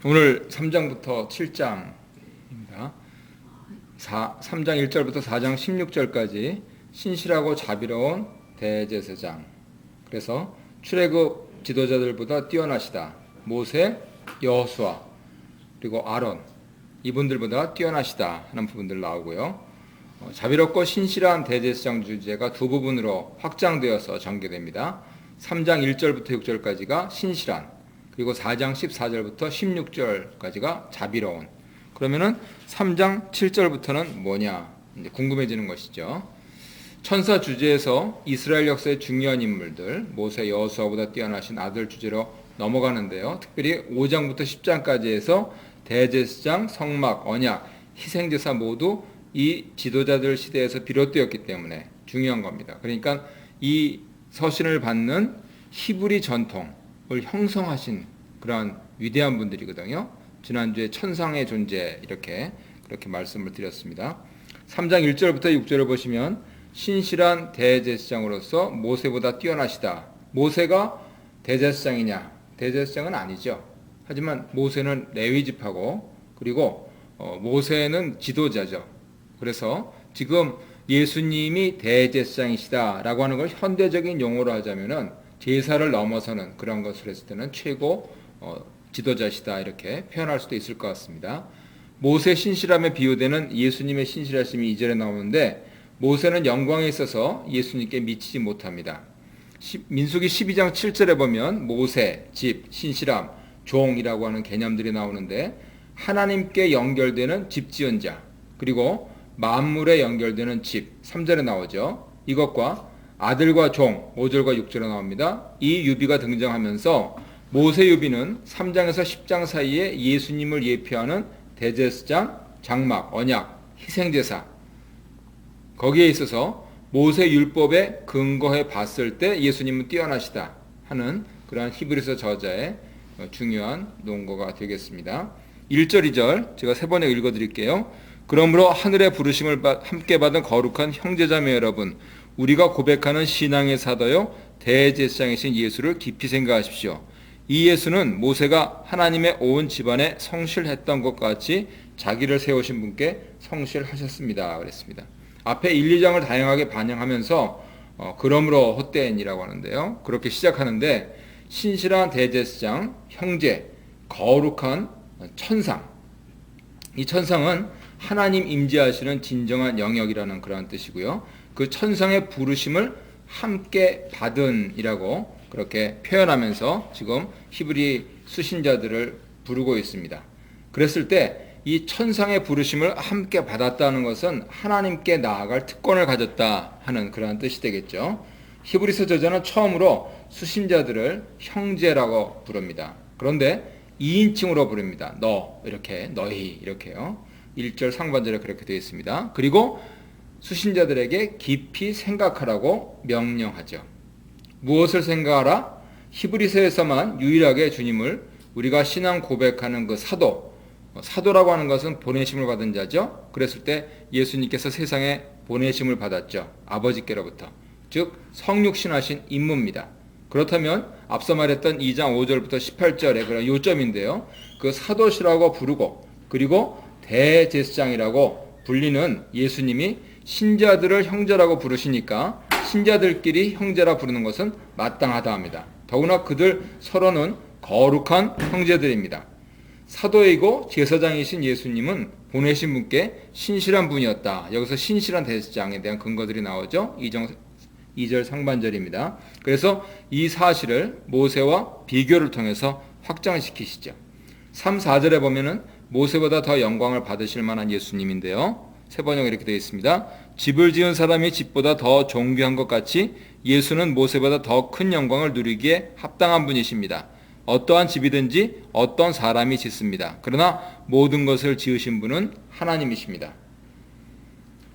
오늘 3장부터 7장입니다. 3장 1절부터 4장 16절까지 신실하고 자비로운 대제사장. 그래서 출애굽 지도자들보다 뛰어나시다. 모세, 여호수아, 그리고 아론 이분들보다 뛰어나시다 하는 부분들 나오고요. 자비롭고 신실한 대제사장 주제가 두 부분으로 확장되어서 전개됩니다. 3장 1절부터 6절까지가 신실한, 그리고 4장 14절부터 16절까지가 자비로운. 그러면은 3장 7절부터는 뭐냐 이제 궁금해지는 것이죠. 천사 주제에서 이스라엘 역사의 중요한 인물들, 모세, 여호수아보다 뛰어나신 아들 주제로 넘어가는데요. 특별히 5장부터 10장까지 해서 대제사장, 성막, 언약, 희생제사 모두 이 지도자들 시대에서 비롯되었기 때문에 중요한 겁니다. 그러니까 이 서신을 받는 히브리 전통을 형성하신 그러한 위대한 분들이거든요. 지난주에 천상의 존재 그렇게 말씀을 드렸습니다. 3장 1절부터 6절을 보시면 신실한 대제사장으로서 모세보다 뛰어나시다. 모세가 대제사장이냐? 대제사장은 아니죠. 하지만 모세는 레위지파고, 그리고 모세는 지도자죠. 그래서 지금 예수님이 대제사장이시다라고 하는 걸 현대적인 용어로 하자면은 제사를 넘어서는 그런 것을 했을 때는 최고 지도자시다 이렇게 표현할 수도 있을 것 같습니다. 모세 신실함에 비유되는 예수님의 신실하심이 2절에 나오는데, 모세는 영광에 있어서 예수님께 미치지 못합니다. 민수기 12장 7절에 보면 모세, 집, 신실함, 종이라고 하는 개념들이 나오는데, 하나님께 연결되는 집 지은 자, 그리고 만물에 연결되는 집 3절에 나오죠. 이것과 아들과 종 5절과 6절에 나옵니다. 이 유비가 등장하면서 모세 유비는 3장에서 10장 사이에 예수님을 예표하는 대제사장, 장막, 언약, 희생제사, 거기에 있어서 모세 율법에 근거해 봤을 때 예수님은 뛰어나시다 하는 그러한 히브리서 저자의 중요한 논거가 되겠습니다. 1절, 2절 제가 세 번에 읽어드릴게요. 그러므로 하늘의 부르심을 함께 받은 거룩한 형제자매 여러분, 우리가 고백하는 신앙의 사도요 대제사장이신 예수를 깊이 생각하십시오. 이 예수는 모세가 하나님의 온 집안에 성실했던 것 같이 자기를 세우신 분께 성실하셨습니다. 그랬습니다. 앞에 1, 2장을 다양하게 반영하면서 그러므로 헛되인이라고 하는데요. 그렇게 시작하는데, 신실한 대제사장, 형제, 거룩한 천상. 이 천상은 하나님 임재하시는 진정한 영역이라는 그러한 뜻이고요. 그 천상의 부르심을 함께 받은이라고 그렇게 표현하면서 지금 히브리 수신자들을 부르고 있습니다. 그랬을 때 이 천상의 부르심을 함께 받았다는 것은 하나님께 나아갈 특권을 가졌다 하는 그러한 뜻이 되겠죠. 히브리서 저자는 처음으로 수신자들을 형제라고 부릅니다. 그런데 2인칭으로 부릅니다. 너 이렇게, 너희 이렇게요. 1절 상반절에 그렇게 되어 있습니다. 그리고 수신자들에게 깊이 생각하라고 명령하죠. 무엇을 생각하라? 히브리서에서만 유일하게 주님을 우리가 신앙 고백하는 그 사도라고 하는 것은 보내심을 받은 자죠. 그랬을 때 예수님께서 세상에 보내심을 받았죠. 아버지께로부터. 즉 성육신하신 임무입니다. 그렇다면 앞서 말했던 2장 5절부터 18절의 그런 요점인데요. 그 사도시라고 부르고, 그리고 대제사장이라고 불리는 예수님이 신자들을 형제라고 부르시니까 신자들끼리 형제라 부르는 것은 마땅하다 합니다. 더구나 그들 서로는 거룩한 형제들입니다. 사도이고 제사장이신 예수님은 보내신 분께 신실한 분이었다. 여기서 신실한 대제사장에 대한 근거들이 나오죠. 2절 상반절입니다. 그래서 이 사실을 모세와 비교를 통해서 확장시키시죠. 3, 4절에 보면은 모세보다 더 영광을 받으실 만한 예수님인데요. 세 번역에 이렇게 되어 있습니다. 집을 지은 사람이 집보다 더 존귀한 것 같이 예수는 모세보다 더 큰 영광을 누리기에 합당한 분이십니다. 어떠한 집이든지 어떤 사람이 짓습니다. 그러나 모든 것을 지으신 분은 하나님이십니다.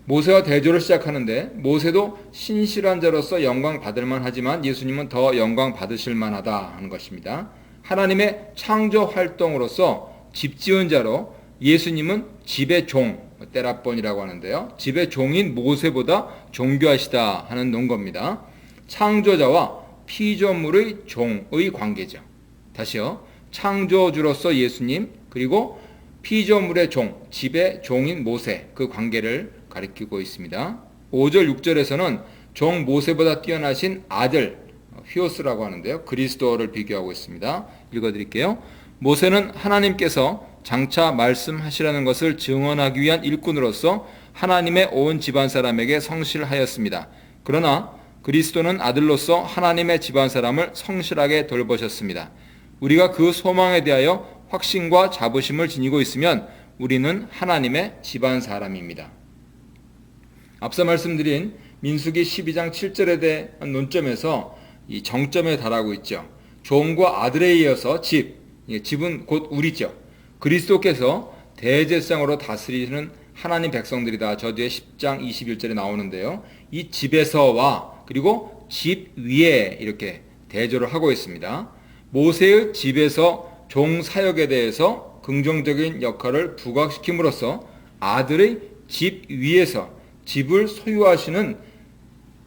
모세와 대조를 시작하는데, 모세도 신실한 자로서 영광 받을 만하지만 예수님은 더 영광 받으실 만하다 하는 것입니다. 하나님의 창조 활동으로서 집 지은 자로 예수님은 집의 종, 때라본이라고 하는데요. 집의 종인 모세보다 존귀하시다 하는 논거입니다. 창조자와 피조물의 종의 관계죠. 다시요. 창조주로서 예수님, 그리고 피조물의 종, 집의 종인 모세, 그 관계를 가리키고 있습니다. 5절, 6절에서는 종 모세보다 뛰어나신 아들 휘오스라고 하는데요. 그리스도를 비교하고 있습니다. 읽어드릴게요. 모세는 하나님께서 장차 말씀하시라는 것을 증언하기 위한 일꾼으로서 하나님의 온 집안 사람에게 성실하였습니다. 그러나 그리스도는 아들로서 하나님의 집안 사람을 성실하게 돌보셨습니다. 우리가 그 소망에 대하여 확신과 자부심을 지니고 있으면 우리는 하나님의 집안 사람입니다. 앞서 말씀드린 민수기 12장 7절에 대한 논점에서 이 정점에 달하고 있죠. 종과 아들에 이어서 집은 곧 우리죠. 그리스도께서 대제사장으로 다스리는 하나님 백성들이다. 저 뒤에 10장 21절에 나오는데요. 이 집에서와 그리고 집 위에 이렇게 대조를 하고 있습니다. 모세의 집에서 종 사역에 대해서 긍정적인 역할을 부각시킴으로써 아들의 집 위에서 집을 소유하시는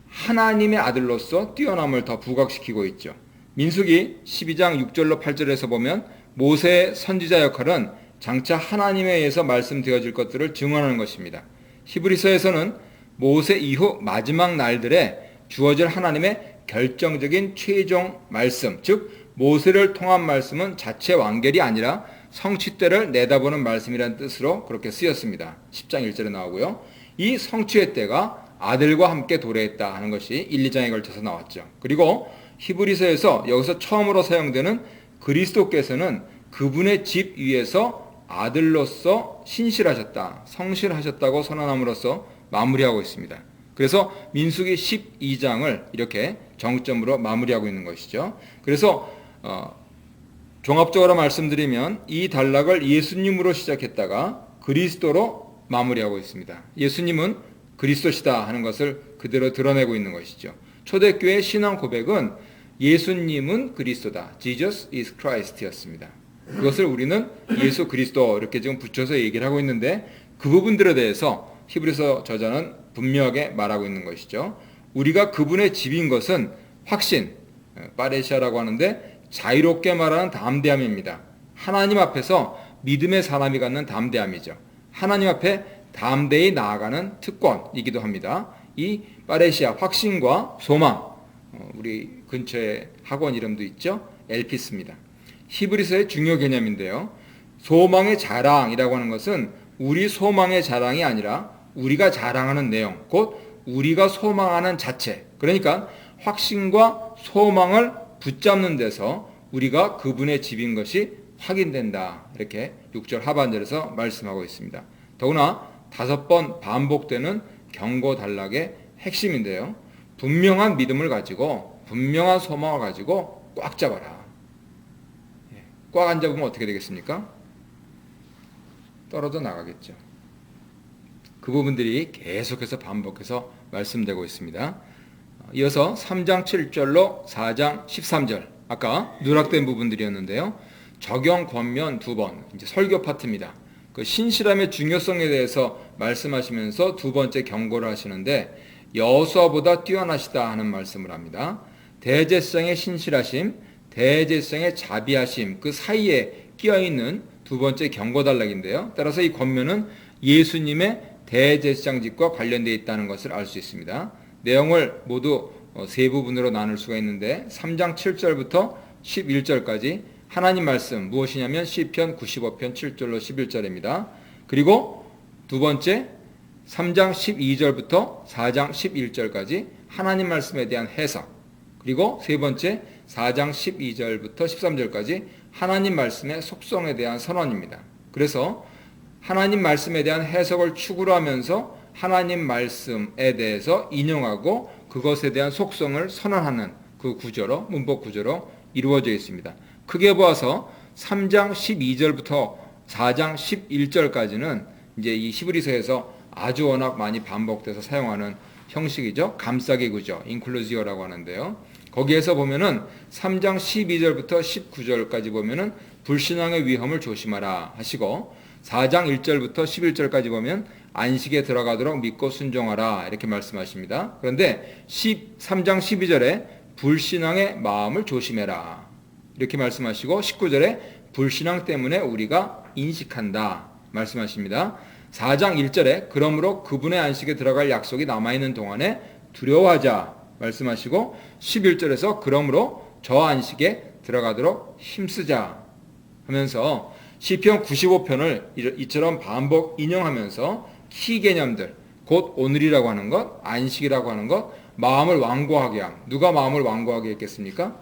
하나님의 아들로서 뛰어남을 더 부각시키고 있죠. 민수기 12장 6절로 8절에서 보면 모세의 선지자 역할은 장차 하나님에 의해서 말씀되어질 것들을 증언하는 것입니다. 히브리서에서는 모세 이후 마지막 날들에 주어질 하나님의 결정적인 최종 말씀, 즉 모세를 통한 말씀은 자체 완결이 아니라 성취 때를 내다보는 말씀이라는 뜻으로 그렇게 쓰였습니다. 10장 1절에 나오고요. 이 성취의 때가 아들과 함께 도래했다 하는 것이 1, 2장에 걸쳐서 나왔죠. 그리고 히브리서에서 여기서 처음으로 사용되는 그리스도께서는 그분의 집 위에서 아들로서 신실하셨다, 성실하셨다고 선언함으로써 마무리하고 있습니다. 그래서 민수기 12장을 이렇게 정점으로 마무리하고 있는 것이죠. 그래서 종합적으로 말씀드리면 이 단락을 예수님으로 시작했다가 그리스도로 마무리하고 있습니다. 예수님은 그리스도시다 하는 것을 그대로 드러내고 있는 것이죠. 초대교회 신앙 고백은 예수님은 그리스도다. Jesus is Christ였습니다. 그것을 우리는 예수 그리스도 이렇게 지금 붙여서 얘기를 하고 있는데 그 부분들에 대해서 히브리서 저자는 분명하게 말하고 있는 것이죠. 우리가 그분의 집인 것은 확신, 파레시아라고 하는데 자유롭게 말하는 담대함입니다. 하나님 앞에서 믿음의 사람이 갖는 담대함이죠. 하나님 앞에 담대히 나아가는 특권이기도 합니다. 이 파레시아, 확신과 소망, 우리 근처에 학원 이름도 있죠. 엘피스입니다. 히브리서의 중요 개념인데요. 소망의 자랑이라고 하는 것은 우리 소망의 자랑이 아니라 우리가 자랑하는 내용, 곧 우리가 소망하는 자체. 그러니까 확신과 소망을 붙잡는 데서 우리가 그분의 집인 것이 확인된다. 이렇게 6절 하반절에서 말씀하고 있습니다. 더구나 5번 반복되는 경고 단락의 핵심인데요. 분명한 믿음을 가지고 분명한 소망을 가지고 꽉 잡아라. 꽉 안 잡으면 어떻게 되겠습니까? 떨어져 나가겠죠. 그 부분들이 계속해서 반복해서 말씀되고 있습니다. 이어서 3장 7절로 4장 13절, 아까 누락된 부분들이었는데요. 적용 권면 2번, 이제 설교 파트입니다. 그 신실함의 중요성에 대해서 말씀하시면서 두 번째 경고를 하시는데 여호수아보다 뛰어나시다 하는 말씀을 합니다. 대제사장의 신실하심, 대제사장의 자비하심, 그 사이에 끼어있는 두 번째 경고 단락인데요. 따라서 이 권면은 예수님의 대제사장직과 관련되어 있다는 것을 알 수 있습니다. 내용을 모두 세 부분으로 나눌 수가 있는데 3장 7절부터 11절까지 하나님 말씀 무엇이냐면 시편 95편 7절로 11절입니다. 그리고 두 번째 3장 12절부터 4장 11절까지 하나님 말씀에 대한 해석, 그리고 세 번째 4장 12절부터 13절까지 하나님 말씀의 속성에 대한 선언입니다. 그래서 하나님 말씀에 대한 해석을 추구로 하면서 하나님 말씀에 대해서 인용하고 그것에 대한 속성을 선언하는 그 구조로, 문법 구조로 이루어져 있습니다. 크게 보아서 3장 12절부터 4장 11절까지는 이제 이 히브리서에서 아주 워낙 많이 반복돼서 사용하는 형식이죠. 감싸기 구조, 인클루지어라고 하는데요. 거기에서 보면은 3장 12절부터 19절까지 보면은 불신앙의 위험을 조심하라 하시고 4장 1절부터 11절까지 보면 안식에 들어가도록 믿고 순종하라 이렇게 말씀하십니다. 그런데 3장 12절에 불신앙의 마음을 조심해라 이렇게 말씀하시고 19절에 불신앙 때문에 우리가 인식한다 말씀하십니다. 4장 1절에 그러므로 그분의 안식에 들어갈 약속이 남아있는 동안에 두려워하자 말씀하시고 11절에서 그러므로 저 안식에 들어가도록 힘쓰자 하면서 시편 95편을 이처럼 반복 인용하면서 키 개념들, 곧 오늘이라고 하는 것, 안식이라고 하는 것, 마음을 완고하게 함. 누가 마음을 완고하게 했겠습니까?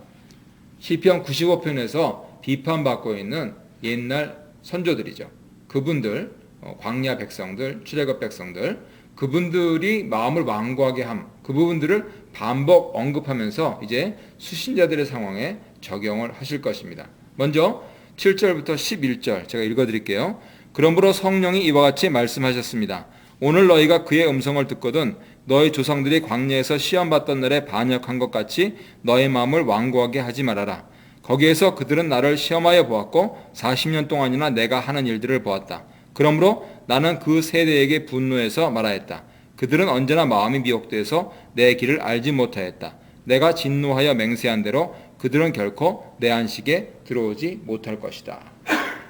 시편 95편에서 비판받고 있는 옛날 선조들이죠. 그분들, 광야 백성들, 출애굽 백성들, 그분들이 마음을 완고하게 함. 그 부분들을 반복 언급하면서 이제 수신자들의 상황에 적용을 하실 것입니다. 먼저 7절부터 11절 제가 읽어드릴게요. 그러므로 성령이 이와 같이 말씀하셨습니다. 오늘 너희가 그의 음성을 듣거든 너희 조상들이 광야에서 시험받던 날에 반역한 것 같이 너희 마음을 완고하게 하지 말아라. 거기에서 그들은 나를 시험하여 보았고 40년 동안이나 내가 하는 일들을 보았다. 그러므로 나는 그 세대에게 분노해서 말하였다. 그들은 언제나 마음이 미혹되어서 내 길을 알지 못하였다. 내가 진노하여 맹세한 대로 그들은 결코 내 안식에 들어오지 못할 것이다.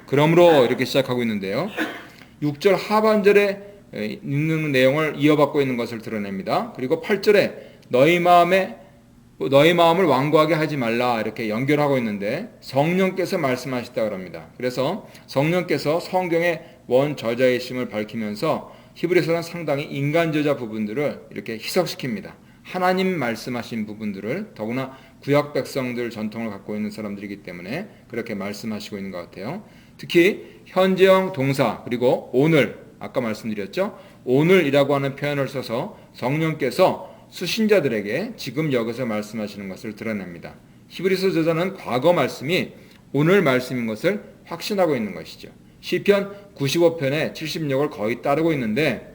그러므로 이렇게 시작하고 있는데요. 6절 하반절에 있는 내용을 이어받고 있는 것을 드러냅니다. 그리고 8절에 너희 마음을 완고하게 하지 말라 이렇게 연결하고 있는데 성령께서 말씀하시다 그럽니다. 그래서 성령께서 성경의 원저자이심을 밝히면서 히브리서는 상당히 인간저자 부분들을 이렇게 희석시킵니다. 하나님 말씀하신 부분들을 더구나 구약 백성들 전통을 갖고 있는 사람들이기 때문에 그렇게 말씀하시고 있는 것 같아요. 특히 현재형 동사 그리고 오늘 아까 말씀드렸죠. 오늘이라고 하는 표현을 써서 성령께서 수신자들에게 지금 여기서 말씀하시는 것을 드러냅니다. 히브리서 저자는 과거 말씀이 오늘 말씀인 것을 확신하고 있는 것이죠. 시편 95편의 70역을 거의 따르고 있는데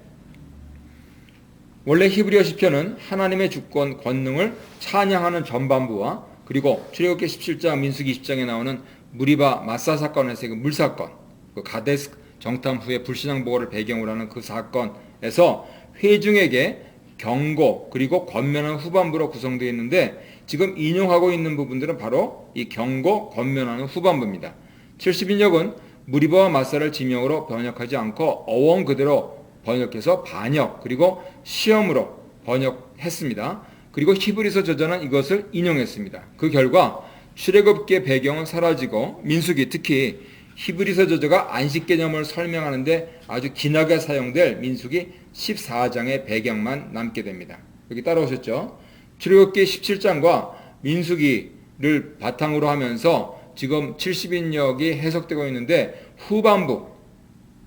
원래 히브리어 시편은 하나님의 주권, 권능을 찬양하는 전반부와 그리고 출애굽기 17장, 민수기 20장에 나오는 무리바 마사 사건에서의 그 물사건, 그 가데스 정탐 후에 불신앙 보고를 배경으로 하는 그 사건에서 회중에게 경고 그리고 권면하는 후반부로 구성되어 있는데 지금 인용하고 있는 부분들은 바로 이 경고, 권면하는 후반부입니다. 70인역은 무리바와 마사를 지명으로 번역하지 않고 어원 그대로 번역해서 반역 그리고 시험으로 번역했습니다. 그리고 히브리서 저자는 이것을 인용했습니다. 그 결과 출애굽기의 배경은 사라지고 민수기 특히 히브리서 저자가 안식 개념을 설명하는데 아주 긴하게 사용될 민수기 14장의 배경만 남게 됩니다. 여기 따라오셨죠? 출애굽기 17장과 민수기를 바탕으로 하면서 지금 70인역이 해석되고 있는데 후반부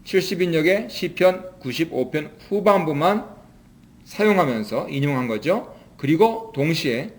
70인역의 시편 95편 후반부만 사용하면서 인용한 거죠. 그리고 동시에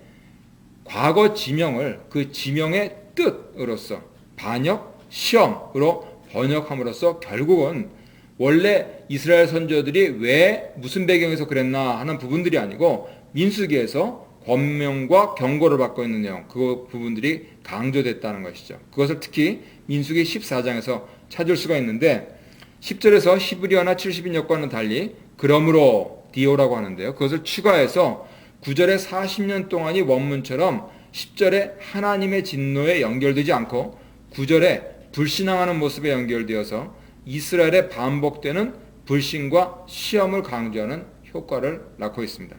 과거 지명을 그 지명의 뜻으로서 반역, 시험으로 번역함으로써 결국은 원래 이스라엘 선조들이 왜 무슨 배경에서 그랬나 하는 부분들이 아니고 민수기에서 권명과 경고를 받고 있는 내용 그 부분들이 강조됐다는 것이죠. 그것을 특히 민수기 14장에서 찾을 수가 있는데 10절에서 히브리어나 70인역과는 달리 그러므로 디오라고 하는데요. 그것을 추가해서 9절에 40년 동안이 원문처럼 10절에 하나님의 진노에 연결되지 않고 9절에 불신앙하는 모습에 연결되어서 이스라엘에 반복되는 불신과 시험을 강조하는 효과를 낳고 있습니다.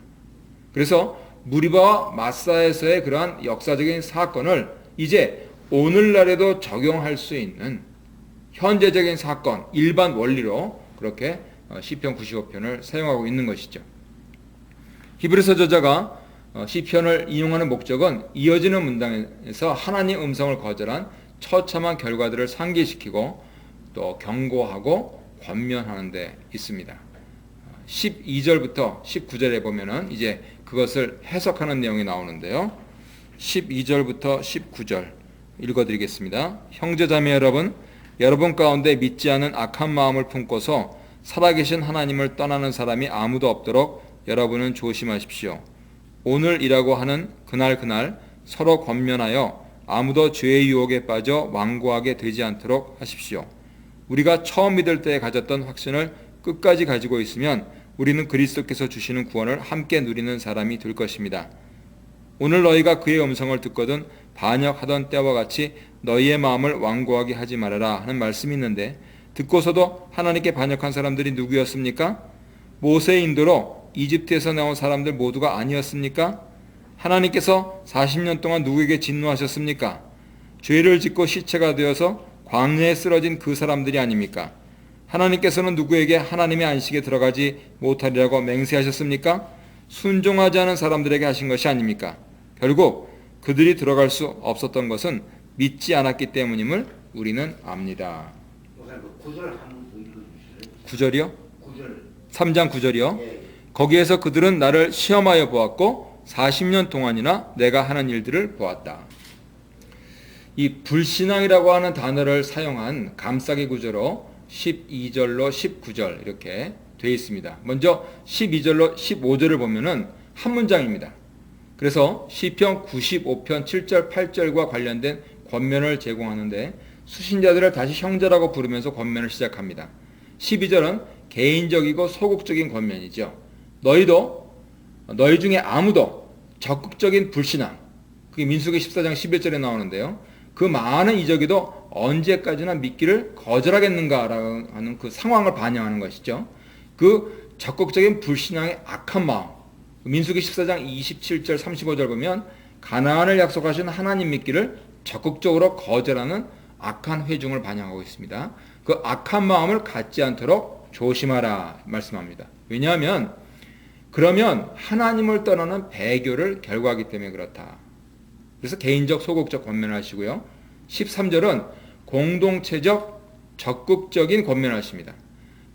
그래서 무리바와 마사에서의 그러한 역사적인 사건을 이제 오늘날에도 적용할 수 있는 현재적인 사건, 일반 원리로 그렇게 시편 95편을 사용하고 있는 것이죠. 히브리서 저자가 시편을 인용하는 목적은 이어지는 문장에서 하나님 음성을 거절한 처참한 결과들을 상기시키고 또 경고하고 권면하는 데 있습니다. 12절부터 19절에 보면은 이제 그것을 해석하는 내용이 나오는데요. 12절부터 19절 읽어드리겠습니다. 형제자매 여러분 가운데 믿지 않은 악한 마음을 품고서 살아계신 하나님을 떠나는 사람이 아무도 없도록 여러분은 조심하십시오. 오늘이라고 하는 그날 서로 권면하여 아무도 죄의 유혹에 빠져 완고하게 되지 않도록 하십시오. 우리가 처음 믿을 때 가졌던 확신을 끝까지 가지고 있으면 우리는 그리스도께서 주시는 구원을 함께 누리는 사람이 될 것입니다. 오늘 너희가 그의 음성을 듣거든 반역하던 때와 같이 너희의 마음을 완고하게 하지 말아라 하는 말씀이 있는데, 듣고서도 하나님께 반역한 사람들이 누구였습니까? 모세의 인도로 이집트에서 나온 사람들 모두가 아니었습니까? 하나님께서 40년 동안 누구에게 진노하셨습니까? 죄를 짓고 시체가 되어서 광야에 쓰러진 그 사람들이 아닙니까? 하나님께서는 누구에게 하나님의 안식에 들어가지 못하리라고 맹세하셨습니까? 순종하지 않은 사람들에게 하신 것이 아닙니까? 결국 그들이 들어갈 수 없었던 것은 믿지 않았기 때문임을 우리는 압니다. 그 9절 한번 읽어주실래요? 9절이요? 9절. 3장 9절이요? 예. 거기에서 그들은 나를 시험하여 보았고 40년 동안이나 내가 하는 일들을 보았다. 이 불신앙이라고 하는 단어를 사용한 감싸기 구조로 12절로 19절 이렇게 되어 있습니다. 먼저 12절로 15절을 보면은 한 문장입니다. 그래서 시편 95편 7절 8절과 관련된 권면을 제공하는데, 수신자들을 다시 형제라고 부르면서 권면을 시작합니다. 12절은 개인적이고 소극적인 권면이죠. 너희 중에 아무도 적극적인 불신앙, 그게 민수기 14장 11절에 나오는데요. 그 많은 이적에도 언제까지나 믿기를 거절하겠는가라는 하는 그 상황을 반영하는 것이죠. 그 적극적인 불신앙의 악한 마음, 민수기 14장 27절 35절 보면 가나안을 약속하신 하나님 믿기를 적극적으로 거절하는 악한 회중을 반영하고 있습니다. 그 악한 마음을 갖지 않도록 조심하라 말씀합니다. 왜냐하면 그러면 하나님을 떠나는 배교를 결과하기 때문에 그렇다. 그래서 개인적 소극적 권면을 하시고요. 13절은 공동체적 적극적인 권면을 하십니다.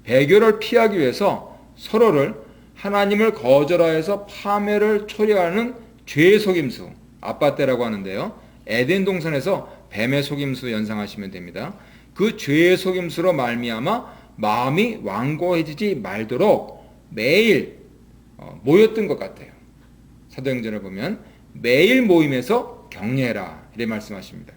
배교를 피하기 위해서 서로를 하나님을 거절하여서 파멸을 초래하는 죄의 속임수, 아빠떼라고 하는데요. 에덴 동산에서 뱀의 속임수 연상하시면 됩니다. 그 죄의 속임수로 말미암아 마음이 완고해지지 말도록 매일 모였던 것 같아요. 사도행전을 보면 매일 모임에서 격려해라 이렇게 말씀하십니다.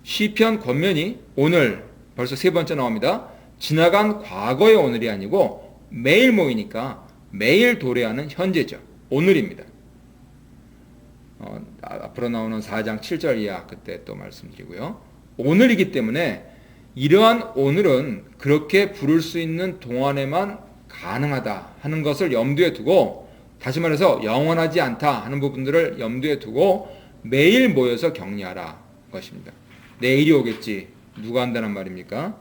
시편 권면이 오늘 벌써 세 번째 나옵니다. 지나간 과거의 오늘이 아니고 매일 모이니까 매일 도래하는 현재죠. 오늘입니다. 앞으로 나오는 4장 7절 이하 그때 또 말씀드리고요. 오늘이기 때문에 이러한 오늘은 그렇게 부를 수 있는 동안에만 가능하다 하는 것을 염두에 두고, 다시 말해서 영원하지 않다 하는 부분들을 염두에 두고 매일 모여서 격려하라 것입니다. 내일이 오겠지 누가 한다는 말입니까?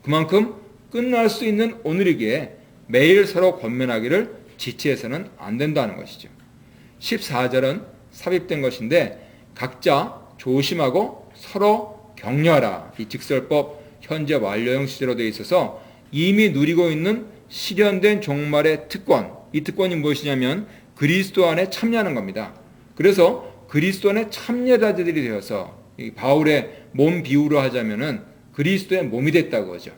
그만큼 끝날 수 있는 오늘이기에 매일 서로 권면하기를 지체해서는 안 된다는 것이죠. 14절은 삽입된 것인데 각자 조심하고 서로 격려하라. 이 직설법 현재 완료형 시제로 되어 있어서 이미 누리고 있는 실현된 종말의 특권, 이 특권이 무엇이냐면 그리스도 안에 참여하는 겁니다. 그래서 그리스도 안에 참여자들이 되어서 이 바울의 몸 비유로 하자면은 그리스도의 몸이 됐다고 하죠.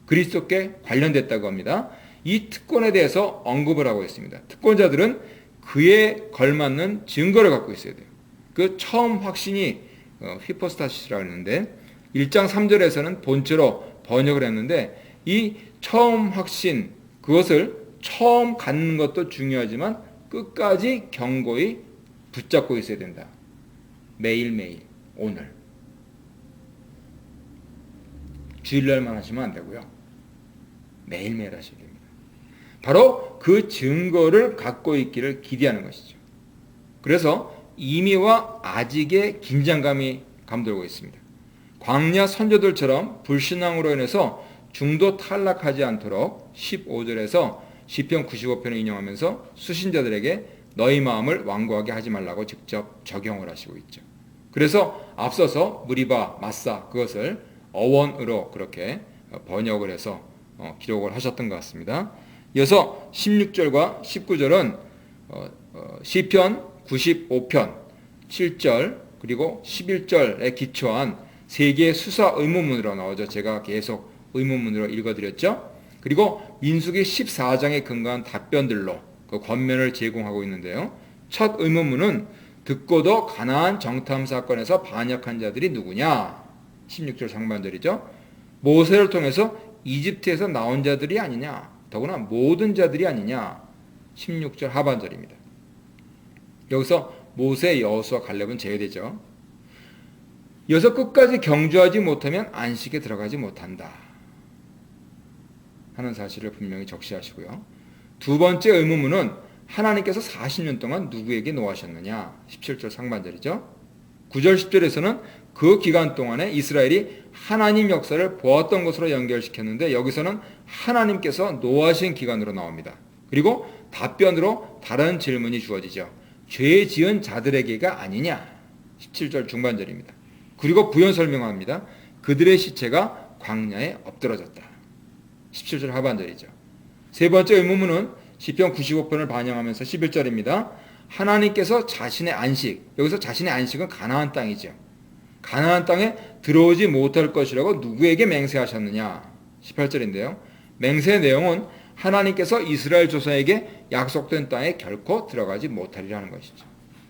그리스도께 관련됐다고 합니다. 이 특권에 대해서 언급을 하고 있습니다. 특권자들은 그에 걸맞는 증거를 갖고 있어야 돼요. 그 처음 확신이 히포스타시스라고 했는데 1장 3절에서는 본체로 번역을 했는데, 이 처음 확신, 그것을 처음 갖는 것도 중요하지만 끝까지 견고히 붙잡고 있어야 된다. 매일매일, 오늘. 주일날만 하시면 안 되고요. 매일매일 하셔야 됩니다. 바로 그 증거를 갖고 있기를 기대하는 것이죠. 그래서 이미와 아직의 긴장감이 감돌고 있습니다. 광야 선조들처럼 불신앙으로 인해서 중도 탈락하지 않도록 15절에서 시편 95편을 인용하면서 수신자들에게 너희 마음을 완고하게 하지 말라고 직접 적용을 하시고 있죠. 그래서 앞서서 무리바, 마사 그것을 어원으로 그렇게 번역을 해서 기록을 하셨던 것 같습니다. 이어서 16절과 19절은 시편 95편 7절 그리고 11절에 기초한 세 개의 수사 의문문으로 나오죠. 제가 계속 의문문으로 읽어드렸죠. 그리고 민수기 14장에 근거한 답변들로 그 권면을 제공하고 있는데요. 첫 의문문은 듣고도 가나안 정탐 사건에서 반역한 자들이 누구냐? 16절 상반절이죠. 모세를 통해서 이집트에서 나온 자들이 아니냐? 더구나 모든 자들이 아니냐? 16절 하반절입니다. 여기서 모세, 여호수아, 갈렙은 제외되죠. 이어서 끝까지 경주하지 못하면 안식에 들어가지 못한다 하는 사실을 분명히 적시하시고요. 두 번째 의문문은 하나님께서 40년 동안 누구에게 노하셨느냐? 17절 상반절이죠. 9절 10절에서는 그 기간 동안에 이스라엘이 하나님 역사를 보았던 것으로 연결시켰는데 여기서는 하나님께서 노하신 기간으로 나옵니다. 그리고 답변으로 다른 질문이 주어지죠. 죄 지은 자들에게가 아니냐? 17절 중반절입니다. 그리고 부연 설명합니다. 그들의 시체가 광야에 엎드러졌다. 17절 하반절이죠. 세 번째 의문문은 시편 95편을 반영하면서 11절입니다. 하나님께서 자신의 안식, 여기서 자신의 안식은 가나안 땅이죠. 가나안 땅에 들어오지 못할 것이라고 누구에게 맹세하셨느냐? 18절인데요. 맹세의 내용은 하나님께서 이스라엘 조상에게 약속된 땅에 결코 들어가지 못하리라는 것이죠.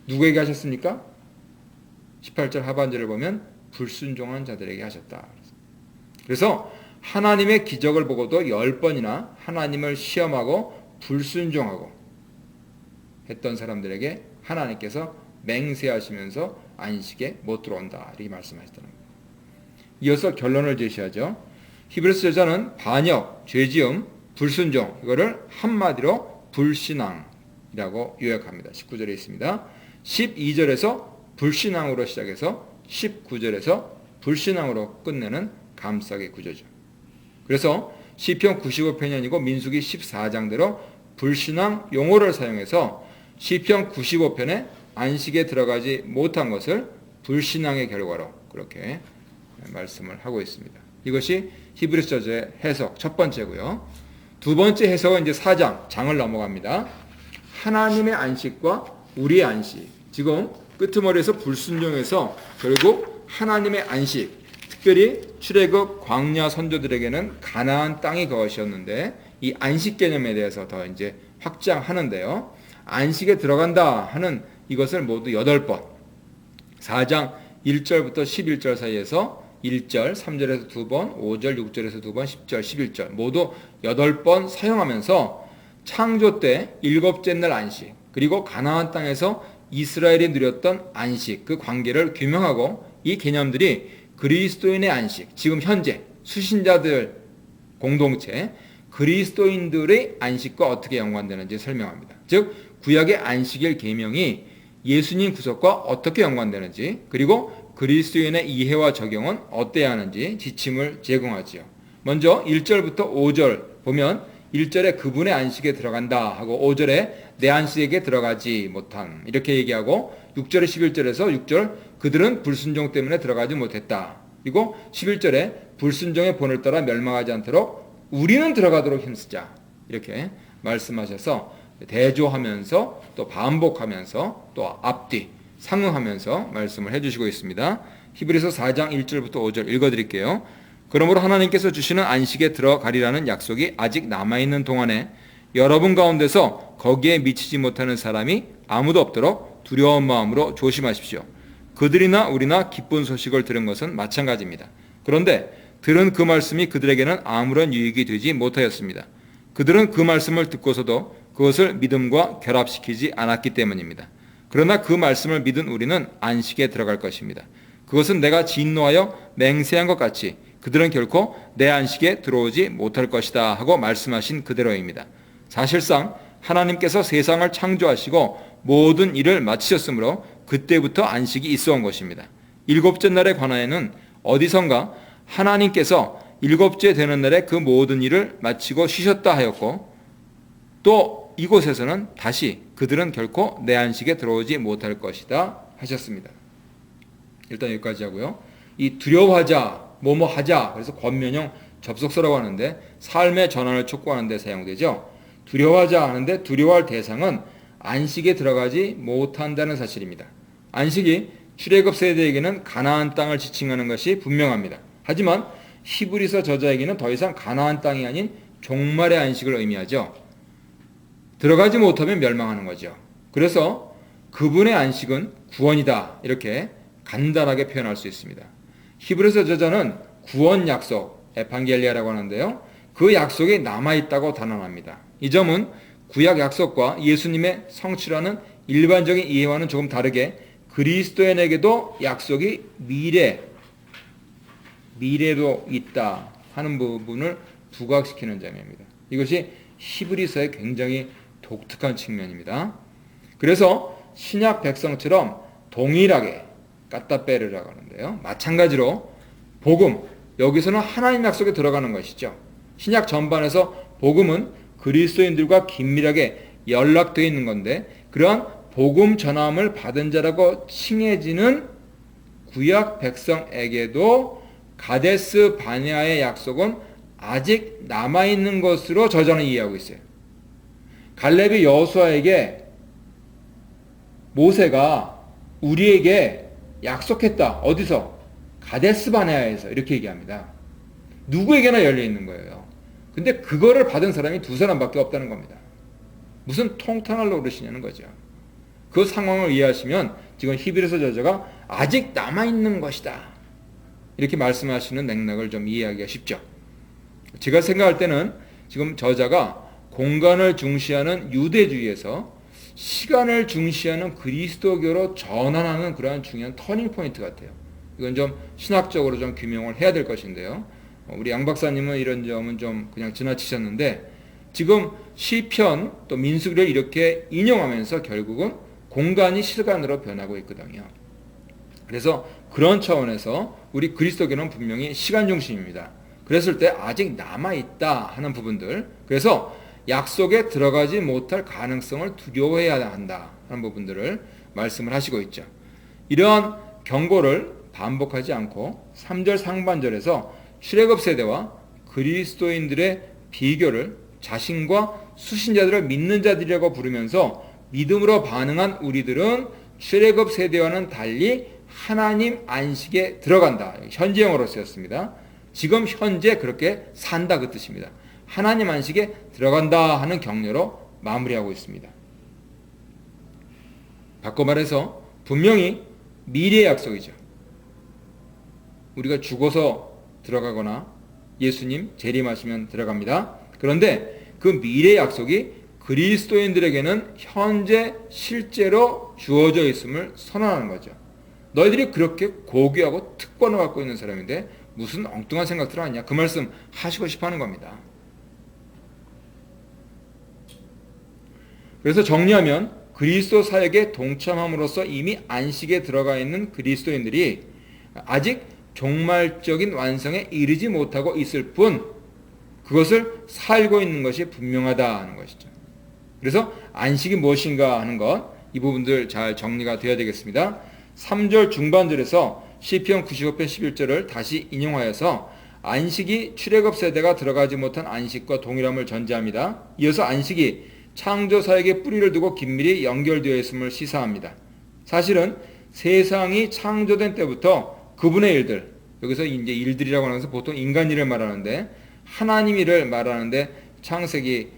누구에게 하셨습니까? 18절 하반절을 보면 불순종한 자들에게 하셨다. 그래서 하나님의 기적을 보고도 10번이나 하나님을 시험하고 불순종하고 했던 사람들에게 하나님께서 맹세하시면서 안식에 못 들어온다 이렇게 말씀하셨다는 겁니다. 이어서 결론을 제시하죠. 히브리서 저자는 반역, 죄지음, 불순종 이거를 한마디로 불신앙이라고 요약합니다. 19절에 있습니다. 12절에서 불신앙으로 시작해서 19절에서 불신앙으로 끝내는 감싸기 구조죠. 그래서 시편 95편이 아니고 민수기 14장대로 불신앙 용어를 사용해서 시편 95편에 안식에 들어가지 못한 것을 불신앙의 결과로 그렇게 말씀을 하고 있습니다. 이것이 히브리서 저자의 해석 첫 번째고요. 두 번째 해석은 이제 4장, 장을 넘어갑니다. 하나님의 안식과 우리의 안식. 지금 끄트머리에서 불순종해서 결국 하나님의 안식, 특별히 출애굽 광야 선조들에게는 가나안 땅이 그것이었는데 이 안식 개념에 대해서 더 이제 확장하는데요. 안식에 들어간다 하는 이것을 모두 8번 4장 1절부터 11절 사이에서 1절, 3절에서 2번, 5절, 6절에서 2번, 10절, 11절 모두 8번 사용하면서 창조 때 7째 날 안식 그리고 가나안 땅에서 이스라엘이 누렸던 안식 그 관계를 규명하고 이 개념들이 그리스도인의 안식 지금 현재 수신자들 공동체 그리스도인들의 안식과 어떻게 연관되는지 설명합니다. 즉 구약의 안식일 계명이 예수님 구속과 어떻게 연관되는지 그리고 그리스도인의 이해와 적용은 어때야 하는지 지침을 제공하지요. 먼저 1절부터 5절 보면 1절에 그분의 안식에 들어간다 하고 5절에 내 안식에 들어가지 못함 이렇게 얘기하고 6절에 11절에서 6절 그들은 불순종 때문에 들어가지 못했다. 그리고 11절에 불순종의 본을 따라 멸망하지 않도록 우리는 들어가도록 힘쓰자 이렇게 말씀하셔서 대조하면서 또 반복하면서 또 앞뒤 상응하면서 말씀을 해주시고 있습니다. 히브리서 4장 1절부터 5절 읽어드릴게요. 그러므로 하나님께서 주시는 안식에 들어가리라는 약속이 아직 남아있는 동안에 여러분 가운데서 거기에 미치지 못하는 사람이 아무도 없도록 두려운 마음으로 조심하십시오. 그들이나 우리나 기쁜 소식을 들은 것은 마찬가지입니다. 그런데 들은 그 말씀이 그들에게는 아무런 유익이 되지 못하였습니다. 그들은 그 말씀을 듣고서도 그것을 믿음과 결합시키지 않았기 때문입니다. 그러나 그 말씀을 믿은 우리는 안식에 들어갈 것입니다. 그것은 내가 진노하여 맹세한 것 같이 그들은 결코 내 안식에 들어오지 못할 것이다 하고 말씀하신 그대로입니다. 사실상 하나님께서 세상을 창조하시고 모든 일을 마치셨으므로 그때부터 안식이 있어 온 것입니다. 7째 날에 관하여는 어디선가 하나님께서 7째 되는 날에 그 모든 일을 마치고 쉬셨다 하였고 또 이곳에서는 다시 그들은 결코 내 안식에 들어오지 못할 것이다 하셨습니다. 일단 여기까지 하고요. 이 두려워하자, 뭐뭐 하자, 그래서 권면형 접속사라고 하는데 삶의 전환을 촉구하는 데 사용되죠. 두려워하자 하는데 두려워할 대상은 안식에 들어가지 못한다는 사실입니다. 안식이 출애굽 세대에게는 가나안 땅을 지칭하는 것이 분명합니다. 하지만 히브리서 저자에게는 더 이상 가나안 땅이 아닌 종말의 안식을 의미하죠. 들어가지 못하면 멸망하는 거죠. 그래서 그분의 안식은 구원이다 이렇게 간단하게 표현할 수 있습니다. 히브리서 저자는 구원 약속, 에판겔리아라고 하는데요. 그 약속이 남아있다고 단언합니다. 이 점은 구약 약속과 예수님의 성취라는 일반적인 이해와는 조금 다르게 그리스도인에게도 약속이 미래도 있다 하는 부분을 부각시키는 점입니다. 이것이 히브리서의 굉장히 독특한 측면입니다. 그래서 신약 백성처럼 동일하게 까따페르라고 하는데요. 마찬가지로 복음, 여기서는 하나님 약속에 들어가는 것이죠. 신약 전반에서 복음은 그리스도인들과 긴밀하게 연락되어 있는 건데 그러한 복음 전함을 받은 자라고 칭해지는 구약 백성에게도 가데스 바네아의 약속은 아직 남아있는 것으로 저자는 이해하고 있어요. 갈렙이 여호수아에게 모세가 우리에게 약속했다. 어디서? 가데스 바네아에서 이렇게 얘기합니다. 누구에게나 열려있는 거예요. 근데 그거를 받은 사람이 두 사람밖에 없다는 겁니다. 무슨 통탄할 노릇이냐는 거죠. 그 상황을 이해하시면 지금 히브리서 저자가 아직 남아있는 것이다. 이렇게 말씀하시는 맥락을 좀 이해하기가 쉽죠. 제가 생각할 때는 지금 저자가 공간을 중시하는 유대주의에서 시간을 중시하는 그리스도교로 전환하는 그러한 중요한 터닝 포인트 같아요. 이건 좀 신학적으로 좀 규명을 해야 될 것인데요. 우리 양 박사님은 이런 점은 좀 그냥 지나치셨는데 지금 시편 또 민수기를 이렇게 인용하면서 결국은 공간이 시간으로 변하고 있거든요. 그래서 그런 차원에서 우리 그리스도교는 분명히 시간 중심입니다. 그랬을 때 아직 남아있다 하는 부분들, 그래서 약속에 들어가지 못할 가능성을 두려워해야 한다 하는 부분들을 말씀을 하시고 있죠. 이러한 경고를 반복하지 않고 3절 상반절에서 출애굽 세대와 그리스도인들의 비교를 자신과 수신자들을 믿는 자들이라고 부르면서 믿음으로 반응한 우리들은 출애굽 세대와는 달리 하나님 안식에 들어간다. 현재형으로 쓰였습니다. 지금 현재 그렇게 산다 그 뜻입니다. 하나님 안식에 들어간다 하는 격려로 마무리하고 있습니다. 바꿔 말해서 분명히 미래의 약속이죠. 우리가 죽어서 들어가거나 예수님 재림하시면 들어갑니다. 그런데 그 미래의 약속이 그리스도인들에게는 현재 실제로 주어져 있음을 선언하는 거죠. 너희들이 그렇게 고귀하고 특권을 갖고 있는 사람인데 무슨 엉뚱한 생각들을 하냐, 그 말씀 하시고 싶어 하는 겁니다. 그래서 정리하면 그리스도 사역에 동참함으로써 이미 안식에 들어가 있는 그리스도인들이 아직 종말적인 완성에 이르지 못하고 있을 뿐 그것을 살고 있는 것이 분명하다 하는 것이죠. 그래서 안식이 무엇인가 하는 것, 이 부분들 잘 정리가 되어야 되겠습니다. 3절 중반절에서 시편 95편 11절을 다시 인용하여서 안식이 출애굽 세대가 들어가지 못한 안식과 동일함을 전제합니다. 이어서 안식이 창조 사역에 뿌리를 두고 긴밀히 연결되어 있음을 시사합니다. 사실은 세상이 창조된 때부터 그분의 일들, 여기서 이제 일들이라고 하면서 보통 인간 일을 말하는데 하나님 일을 말하는데 창세기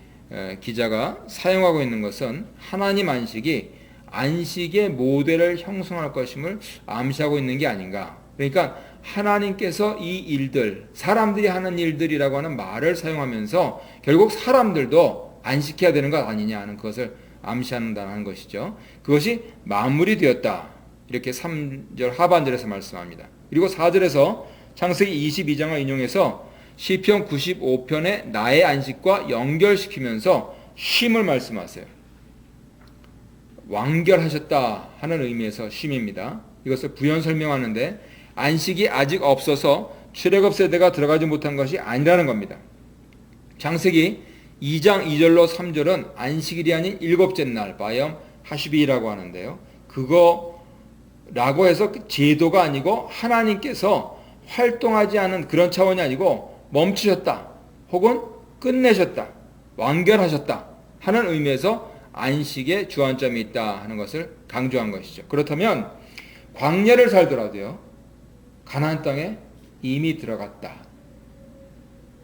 기자가 사용하고 있는 것은 하나님 안식이 안식의 모델을 형성할 것임을 암시하고 있는 게 아닌가. 그러니까 하나님께서 이 일들, 사람들이 하는 일들이라고 하는 말을 사용하면서 결국 사람들도 안식해야 되는 것 아니냐 하는 것을 암시한다는 것이죠. 그것이 마무리되었다. 이렇게 3절 하반절에서 말씀합니다. 그리고 4절에서 창세기 22장을 인용해서 시편 95편의 나의 안식과 연결시키면서 쉼을 말씀하세요. 완결하셨다 하는 의미에서 쉼입니다. 이것을 부연 설명하는데 안식이 아직 없어서 출애굽 세대가 들어가지 못한 것이 아니라는 겁니다. 창세기 2장 2절로 3절은 안식일이 아닌 일곱째 날 바염 하슈비라고 하는데요. 그거라고 해서 제도가 아니고 하나님께서 활동하지 않은 그런 차원이 아니고 멈추셨다 혹은 끝내셨다 완결하셨다 하는 의미에서 안식의 주안점이 있다 하는 것을 강조한 것이죠. 그렇다면 광야를 살더라도요 가나안 땅에 이미 들어갔다.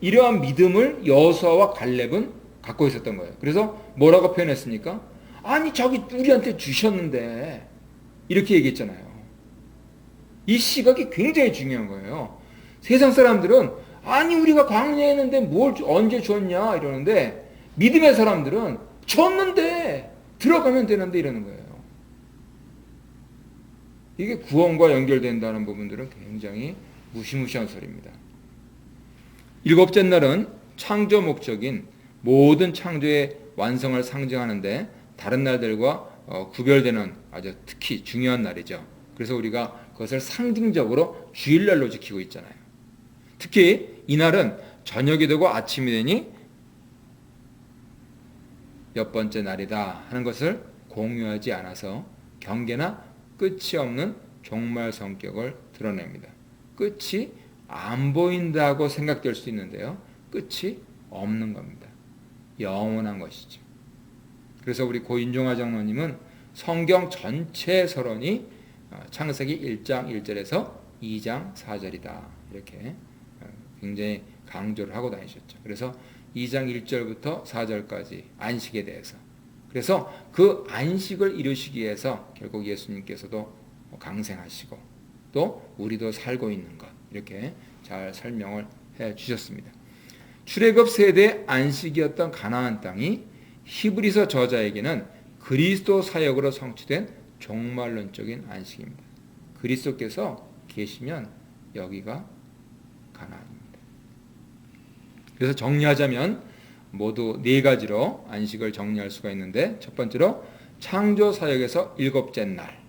이러한 믿음을 여호수아와 갈렙은 갖고 있었던 거예요. 그래서 뭐라고 표현했습니까? 아니 저기 우리한테 주셨는데 이렇게 얘기했잖아요. 이 시각이 굉장히 중요한 거예요. 세상 사람들은 아니 우리가 광야에 있는데 뭘 언제 줬냐 이러는데 믿음의 사람들은 줬는데 들어가면 되는데 이러는 거예요. 이게 구원과 연결된다는 부분들은 굉장히 무시무시한 소리입니다. 일곱째 날은 창조 목적인 모든 창조의 완성을 상징하는데 다른 날들과 구별되는 아주 특히 중요한 날이죠. 그래서 우리가 그것을 상징적으로 주일날로 지키고 있잖아요. 특히 이날은 저녁이 되고 아침이 되니 몇 번째 날이다 하는 것을 공유하지 않아서 경계나 끝이 없는 종말 성격을 드러냅니다. 끝이 안 보인다고 생각될 수 있는데요. 끝이 없는 겁니다. 영원한 것이죠. 그래서 우리 고인종화 장로님은 성경 전체 서론이 창세기 1장 1절에서 2장 4절이다. 이렇게 굉장히 강조를 하고 다니셨죠. 그래서 2장 1절부터 4절까지 안식에 대해서. 그래서 그 안식을 이루시기 위해서 결국 예수님께서도 강생하시고 또 우리도 살고 있는 것. 이렇게 잘 설명을 해 주셨습니다. 출애굽 세대의 안식이었던 가나안 땅이 히브리서 저자에게는 그리스도 사역으로 성취된 종말론적인 안식입니다. 그리스도께서 계시면 여기가 가나안입니다. 그래서 정리하자면 모두 네 가지로 안식을 정리할 수가 있는데 첫 번째로 창조 사역에서 일곱째 날.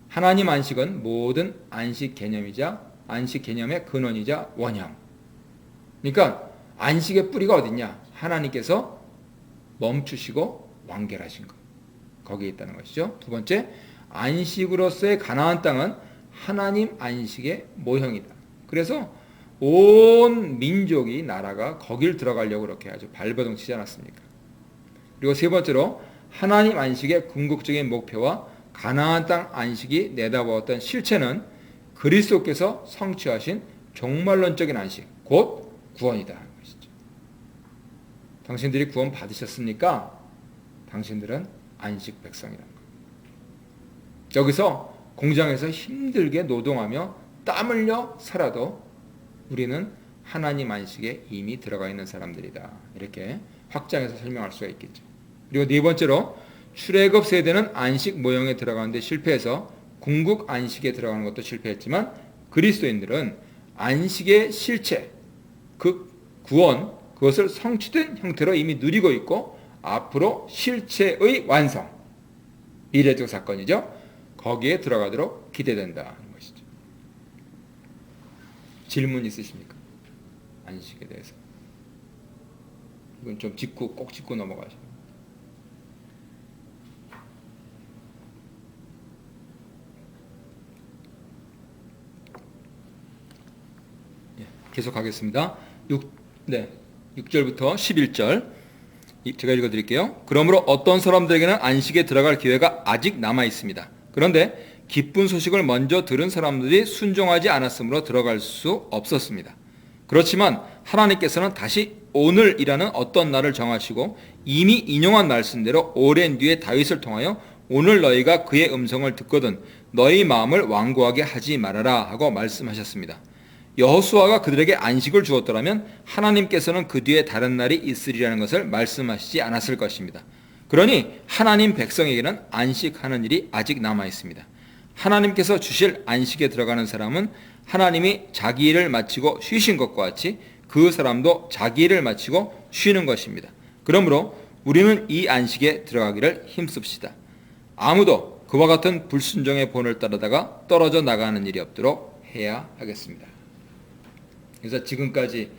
하나님 안식은 모든 안식 개념이자 안식 개념의 근원이자 원형. 그러니까 안식의 뿌리가 어딨냐? 하나님께서 멈추시고 완결하신 것. 거기에 있다는 것이죠. 두 번째, 안식으로서의 가나안 땅은 하나님 안식의 모형이다. 그래서 온 민족이 나라가 거길 들어가려고 그렇게 아주 발버둥 치지 않았습니까? 그리고 세 번째로 하나님 안식의 궁극적인 목표와 가나안 땅 안식이 내다보았던 실체는 그리스도께서 성취하신 종말론적인 안식, 곧 구원이다 하는 것이죠. 당신들이 구원 받으셨습니까? 당신들은 안식 백성이라는 것. 여기서 공장에서 힘들게 노동하며 땀 흘려 살아도 우리는 하나님 안식에 이미 들어가 있는 사람들이다. 이렇게 확장해서 설명할 수가 있겠죠. 그리고 네 번째로 출애굽 세대는 안식 모형에 들어가는데 실패해서 궁극 안식에 들어가는 것도 실패했지만 그리스도인들은 안식의 실체, 그 구원, 그것을 성취된 형태로 이미 누리고 있고 앞으로 실체의 완성, 미래적 사건이죠. 거기에 들어가도록 기대된다 하는 것이죠. 질문 있으십니까? 안식에 대해서. 이건 좀 꼭 짚고 넘어가죠. 계속하겠습니다. 6절부터 11절 제가 읽어드릴게요. 그러므로 어떤 사람들에게는 안식에 들어갈 기회가 아직 남아 있습니다. 그런데 기쁜 소식을 먼저 들은 사람들이 순종하지 않았으므로 들어갈 수 없었습니다. 그렇지만 하나님께서는 다시 오늘이라는 어떤 날을 정하시고 이미 인용한 말씀대로 오랜 뒤에 다윗을 통하여 오늘 너희가 그의 음성을 듣거든 너희 마음을 완고하게 하지 말아라 하고 말씀하셨습니다. 여호수아가 그들에게 안식을 주었더라면 하나님께서는 그 뒤에 다른 날이 있으리라는 것을 말씀하시지 않았을 것입니다. 그러니 하나님 백성에게는 안식하는 일이 아직 남아 있습니다. 하나님께서 주실 안식에 들어가는 사람은 하나님이 자기 일을 마치고 쉬신 것과 같이 그 사람도 자기 일을 마치고 쉬는 것입니다. 그러므로 우리는 이 안식에 들어가기를 힘씁시다. 아무도 그와 같은 불순종의 본을 따르다가 떨어져 나가는 일이 없도록 해야 하겠습니다. 그래서 지금까지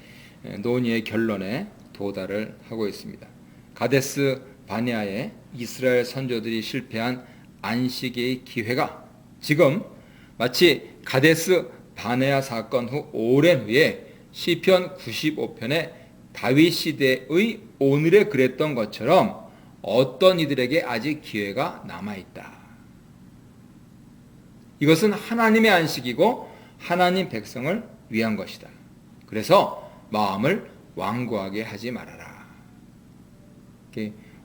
논의의 결론에 도달을 하고 있습니다. 가데스 바네아의 이스라엘 선조들이 실패한 안식의 기회가 지금 마치 가데스 바네아 사건 후 오랜 후에 시편 95편의 다윗 시대의 오늘에 그랬던 것처럼 어떤 이들에게 아직 기회가 남아있다. 이것은 하나님의 안식이고 하나님 백성을 위한 것이다. 그래서 마음을 완고하게 하지 말아라.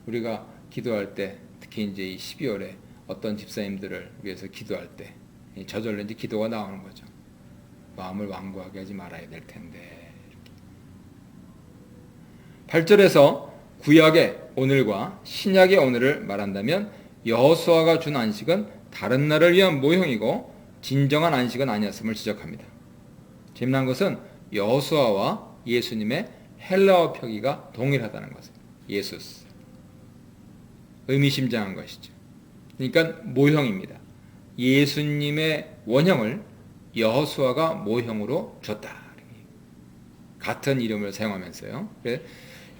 우리가 기도할 때 특히 이제 이 12월에 어떤 집사님들을 위해서 기도할 때 저절로 이제 기도가 나오는 거죠. 마음을 완고하게 하지 말아야 될 텐데. 8절에서 구약의 오늘과 신약의 오늘을 말한다면 여호수아가 준 안식은 다른 날을 위한 모형이고 진정한 안식은 아니었음을 지적합니다. 재미난 것은 여호수아와 예수님의 헬라어 표기가 동일하다는 것은 예수스. 의미심장한 것이죠. 그러니까 모형입니다. 예수님의 원형을 여호수아가 모형으로 줬다. 같은 이름을 사용하면서요.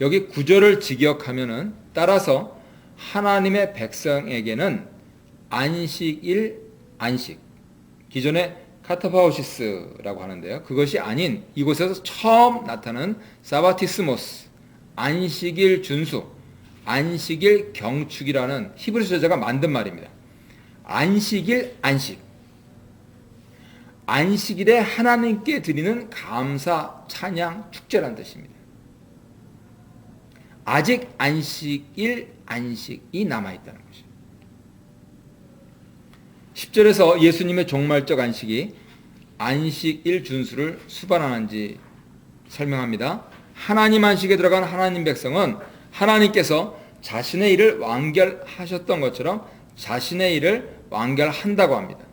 여기 구절을 직역하면은 따라서 하나님의 백성에게는 안식일 안식. 기존에 카타파우시스라고 하는데요. 그것이 아닌 이곳에서 처음 나타나는 사바티스모스, 안식일 준수, 안식일 경축이라는 히브리 저자가 만든 말입니다. 안식일 안식. 안식일에 하나님께 드리는 감사, 찬양, 축제란 뜻입니다. 아직 안식일 안식이 남아있다는 것입니다. 10절에서 예수님의 종말적 안식이 안식일 준수를 수반하는지 설명합니다. 하나님 안식에 들어간 하나님 백성은 하나님께서 자신의 일을 완결하셨던 것처럼 자신의 일을 완결한다고 합니다.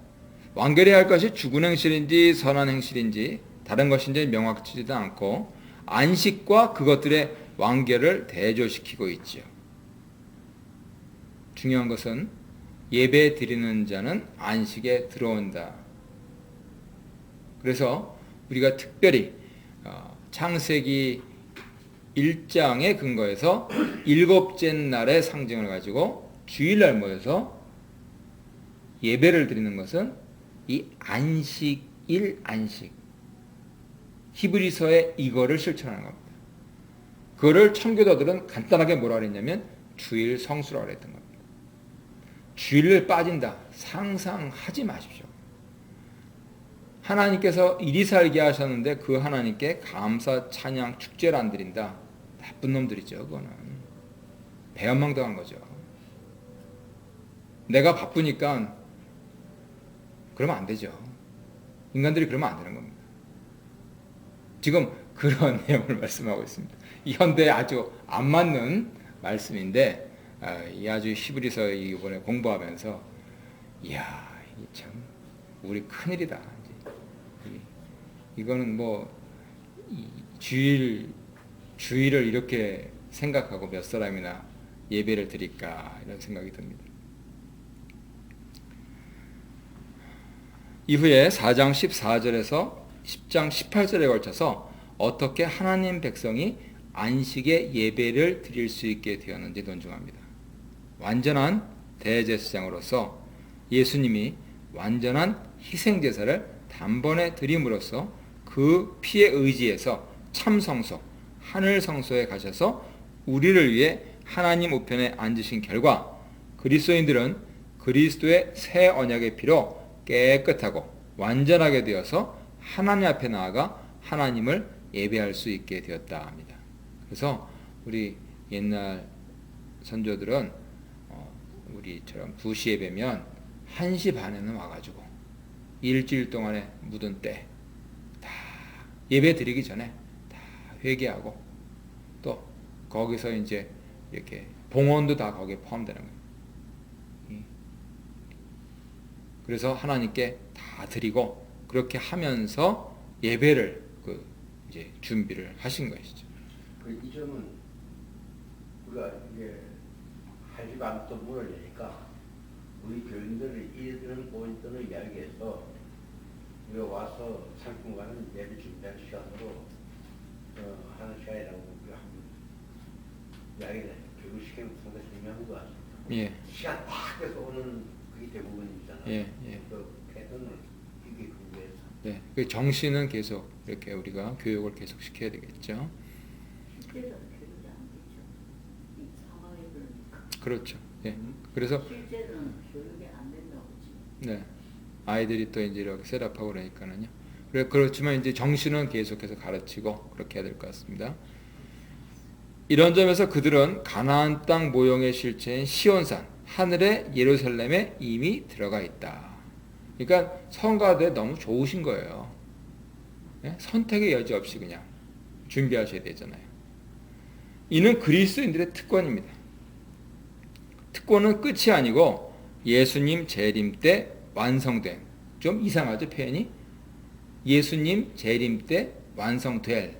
완결해야 할 것이 죽은 행실인지 선한 행실인지 다른 것인지 명확치도 않고 안식과 그것들의 완결을 대조시키고 있지요. 중요한 것은 예배 드리는 자는 안식에 들어온다. 그래서 우리가 특별히 창세기 1장의 근거에서 일곱째 날의 상징을 가지고 주일날 모여서 예배를 드리는 것은 이 안식일 안식. 히브리서에 이거를 실천하는 겁니다. 그거를 청교도들은 간단하게 뭐라 그랬냐면 주일 성수라고 그랬던 겁니다. 주일을 빠진다. 상상하지 마십시오. 하나님께서 이리 살게 하셨는데 그 하나님께 감사, 찬양, 축제를 안 드린다. 나쁜 놈들이죠. 그거는. 배은망당한 거죠. 내가 바쁘니까 그러면 안 되죠. 인간들이 그러면 안 되는 겁니다. 지금 그런 내용을 말씀하고 있습니다. 이 현대에 아주 안 맞는 말씀인데 이 아주 히브리서 이번에 공부하면서 이야 참 우리 큰일이다. 이거는 뭐 주일을 이렇게 생각하고 몇 사람이나 예배를 드릴까 이런 생각이 듭니다. 이후에 4장 14절에서 10장 18절에 걸쳐서 어떻게 하나님 백성이 안식의 예배를 드릴 수 있게 되었는지 논증합니다. 완전한 대제사장으로서 예수님이 완전한 희생제사를 단번에 드림으로써 그 피에 의지해서 참성소, 하늘성소에 가셔서 우리를 위해 하나님 우편에 앉으신 결과 그리스도인들은 그리스도의 새 언약의 피로 깨끗하고 완전하게 되어서 하나님 앞에 나아가 하나님을 예배할 수 있게 되었다 합니다. 그래서 우리 옛날 선조들은 우리처럼 2시 예배면 1시 반에는 와가지고 일주일 동안에 묻은 때 다 예배 드리기 전에 다 회개하고 또 거기서 이제 이렇게 봉헌도 다 거기에 포함되는 거예요. 그래서 하나님께 다 드리고 그렇게 하면서 예배를 이제 준비를 하신 것이죠. 이 점은 우리가 이제 하지 않던 문을 여니까 우리 교인들을 이런 포인트를 이야기해서 우리가 와서 상품과는 예배 준비한 시간으로 하는 시간이라고 우리가 한번 이야기를 교육시키는 상당히 중요한 것 같습니다. 예. 시간 팍 해서 오는 그게 대부분이잖아요. 예, 예. 그 패턴을 이게 공부해서. 네, 그 정신은 계속 이렇게 우리가 교육을 계속 시켜야 되겠죠. 실제로 교육이 안 되죠. 이 상황이 그러니까. 그렇죠. 예. 그래서 실제로는 교육이 안 된다고 지금. 네. 아이들이 또 이제 이렇게 셋업하고 그러니까는요. 그렇지만 이제 정신은 계속해서 가르치고 그렇게 해야 될 것 같습니다. 이런 점에서 그들은 가나안 땅 모형의 실체인 시온산, 하늘의 예루살렘에 이미 들어가 있다. 그러니까 성가대 너무 좋으신 거예요. 예? 선택의 여지 없이 그냥 준비하셔야 되잖아요. 이는 그리스도인들의 특권입니다. 특권은 끝이 아니고 예수님 재림 때 완성된. 좀 이상하죠, 표현이? 예수님 재림 때 완성될.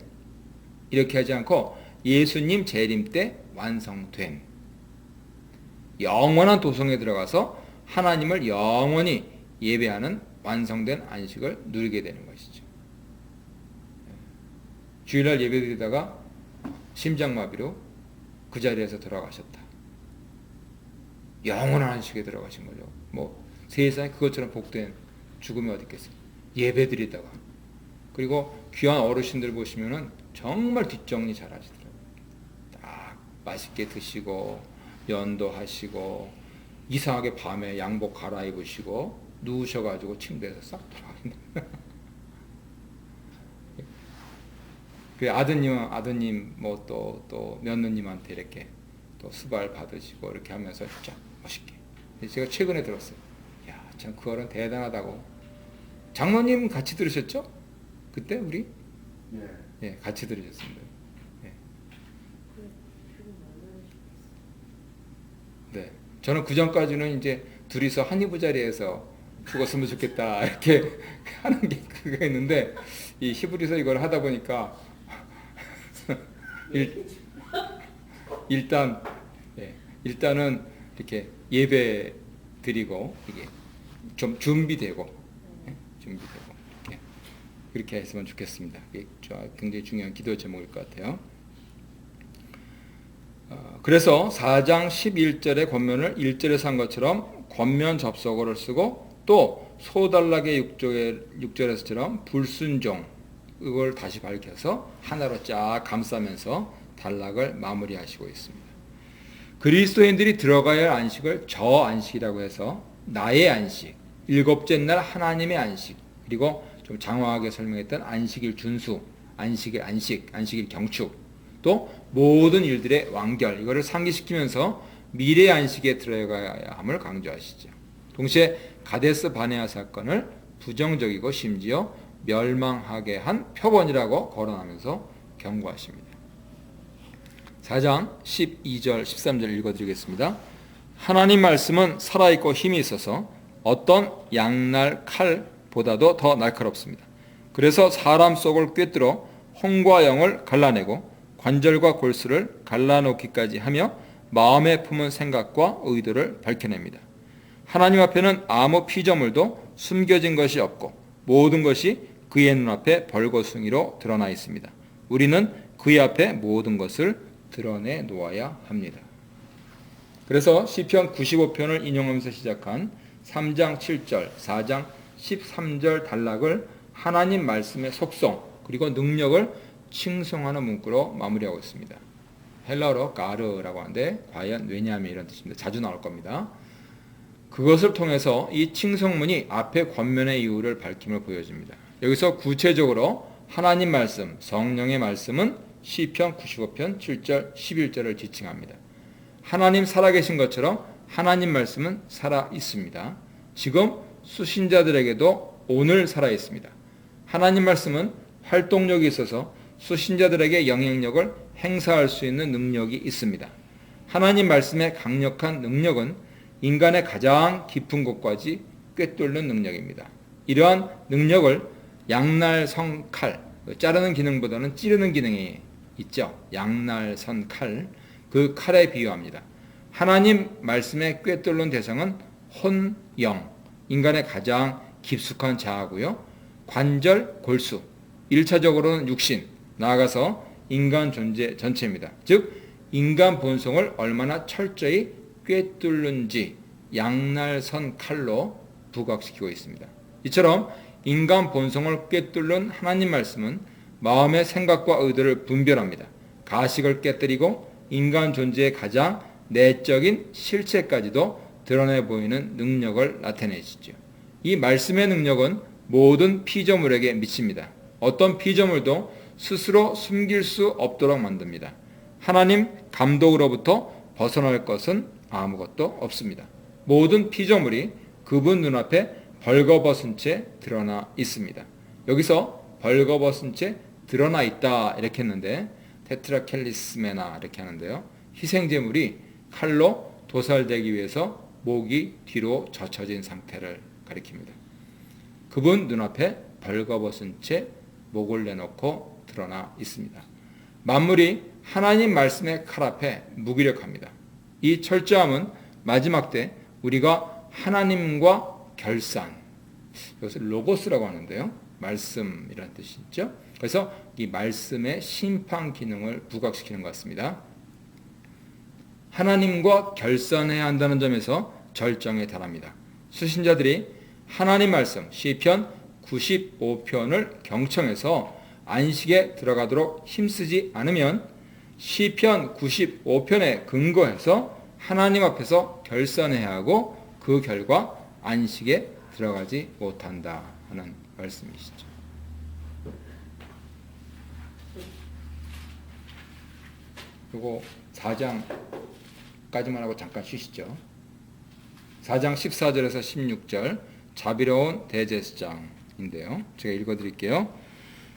이렇게 하지 않고 예수님 재림 때 완성된. 영원한 도성에 들어가서 하나님을 영원히 예배하는 완성된 안식을 누리게 되는 것이죠. 주일날 예배드리다가 심장마비로 그 자리에서 돌아가셨다. 영원한 안식에 들어가신 거죠. 뭐 세상에 그것처럼 복된 죽음이 어디 있겠어요. 예배드리다가. 그리고 귀한 어르신들 보시면은 정말 뒷정리 잘 하시더라고요. 딱 맛있게 드시고 연도하시고 이상하게 밤에 양복 갈아입으시고 누우셔가지고 침대에서 싹 돌아가신다. 그 아드님 뭐 또 며느님한테 이렇게 또 수발 받으시고 이렇게 하면서 쫙 멋있게. 제가 최근에 들었어요. 야, 참 그 어른 대단하다고. 장로님 같이 들으셨죠? 그때 우리? 네. 예, 같이 들으셨습니다. 예. 네. 저는 그 전까지는 이제 둘이서 한의부 자리에서 죽었으면 좋겠다 이렇게 하는 게 그거 있는데 이 히브리서 이걸 하다 보니까 일단은 이렇게 예배 드리고 이게 좀 준비되고 이렇게 그렇게 했으면 좋겠습니다. 이게 굉장히 중요한 기도 제목일 것 같아요. 그래서 4장 11절의 권면을 1절에서 한 것처럼 권면 접속어를 쓰고 또 소단락의 6절에서처럼 불순종 이걸 다시 밝혀서 하나로 쫙 감싸면서 단락을 마무리하시고 있습니다. 그리스도인들이 들어가야 할 안식을 저 안식이라고 해서 나의 안식, 일곱째 날 하나님의 안식, 그리고 좀 장황하게 설명했던 안식일 준수, 안식일 경축, 또 모든 일들의 완결, 이거를 상기시키면서 미래 안식에 들어가야 함을 강조하시죠. 동시에 가데스 바네아 사건을 부정적이고 심지어 멸망하게 한 표본이라고 거론하면서 경고하십니다. 4장 12절 13절 읽어드리겠습니다. 하나님 말씀은 살아있고 힘이 있어서 어떤 양날 칼보다도 더 날카롭습니다. 그래서 사람 속을 꿰뚫어 혼과 영을 갈라내고 관절과 골수를 갈라놓기까지 하며 마음에 품은 생각과 의도를 밝혀냅니다. 하나님 앞에는 아무 피조물도 숨겨진 것이 없고 모든 것이 그의 눈앞에 벌거숭이로 드러나 있습니다. 우리는 그의 앞에 모든 것을 드러내 놓아야 합니다. 그래서 시편 95편을 인용하면서 시작한 3장 7절, 4장 13절 단락을 하나님 말씀의 속성 그리고 능력을 칭송하는 문구로 마무리하고 있습니다. 헬라어로 가르라고 하는데 과연 왜냐하면 이런 뜻입니다. 자주 나올 겁니다. 그것을 통해서 이 칭송문이 앞의 권면의 이유를 밝힘을 보여줍니다. 여기서 구체적으로 하나님 말씀, 성령의 말씀은 시편 95편 7절 11절을 지칭합니다. 하나님 살아계신 것처럼 하나님 말씀은 살아있습니다. 지금 수신자들에게도 오늘 살아있습니다. 하나님 말씀은 활동력이 있어서 수신자들에게 영향력을 행사할 수 있는 능력이 있습니다. 하나님 말씀의 강력한 능력은 인간의 가장 깊은 곳까지 꿰뚫는 능력입니다. 이러한 능력을 양날선 칼, 자르는 기능보다는 찌르는 기능이 있죠. 양날선 칼, 그 칼에 비유합니다. 하나님 말씀에 꿰뚫는 대상은 혼, 영, 인간의 가장 깊숙한 자아고요. 관절, 골수, 1차적으로는 육신, 나아가서 인간 존재 전체입니다. 즉 인간 본성을 얼마나 철저히 꿰뚫는지 양날선 칼로 부각시키고 있습니다. 이처럼 인간 본성을 꿰뚫는 하나님 말씀은 마음의 생각과 의도를 분별합니다. 가식을 깨뜨리고 인간 존재의 가장 내적인 실체까지도 드러내 보이는 능력을 나타내시죠. 이 말씀의 능력은 모든 피조물에게 미칩니다. 어떤 피조물도 스스로 숨길 수 없도록 만듭니다. 하나님 감독으로부터 벗어날 것은 아무것도 없습니다. 모든 피조물이 그분 눈앞에 벌거벗은 채 드러나 있습니다. 여기서 벌거벗은 채 드러나 있다 이렇게 했는데 테트라켈리스메나 이렇게 하는데요. 희생제물이 칼로 도살되기 위해서 목이 뒤로 젖혀진 상태를 가리킵니다. 그분 눈앞에 벌거벗은 채 목을 내놓고 드러나 있습니다. 만물이 하나님 말씀의 칼 앞에 무기력합니다. 이 철저함은 마지막 때 우리가 하나님과 결산, 이것을 로고스라고 하는데요. 말씀이라는 뜻이죠. 그래서 이 말씀의 심판 기능을 부각시키는 것 같습니다. 하나님과 결산해야 한다는 점에서 절정에 달합니다. 수신자들이 하나님 말씀 시편 95편을 경청해서 안식에 들어가도록 힘쓰지 않으면 시편 95편에 근거해서 하나님 앞에서 결산해야 하고 그 결과 안식에 들어가지 못한다 하는 말씀이시죠. 그리고 4장까지만 하고 잠깐 쉬시죠. 4장 14절에서 16절 자비로운 대제사장인데요. 제가 읽어드릴게요.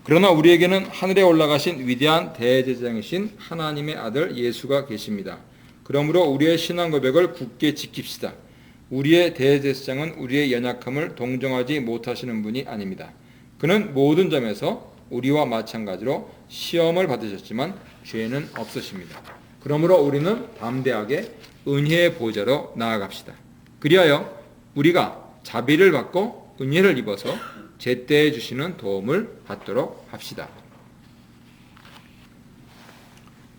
그러나 우리에게는 하늘에 올라가신 위대한 대제사장이신 하나님의 아들 예수가 계십니다. 그러므로 우리의 신앙 고백을 굳게 지킵시다. 우리의 대제사장은 우리의 연약함을 동정하지 못하시는 분이 아닙니다. 그는 모든 점에서 우리와 마찬가지로 시험을 받으셨지만 죄는 없으십니다. 그러므로 우리는 담대하게 은혜의 보좌로 나아갑시다. 그리하여 우리가 자비를 받고 은혜를 입어서 제때에 주시는 도움을 받도록 합시다.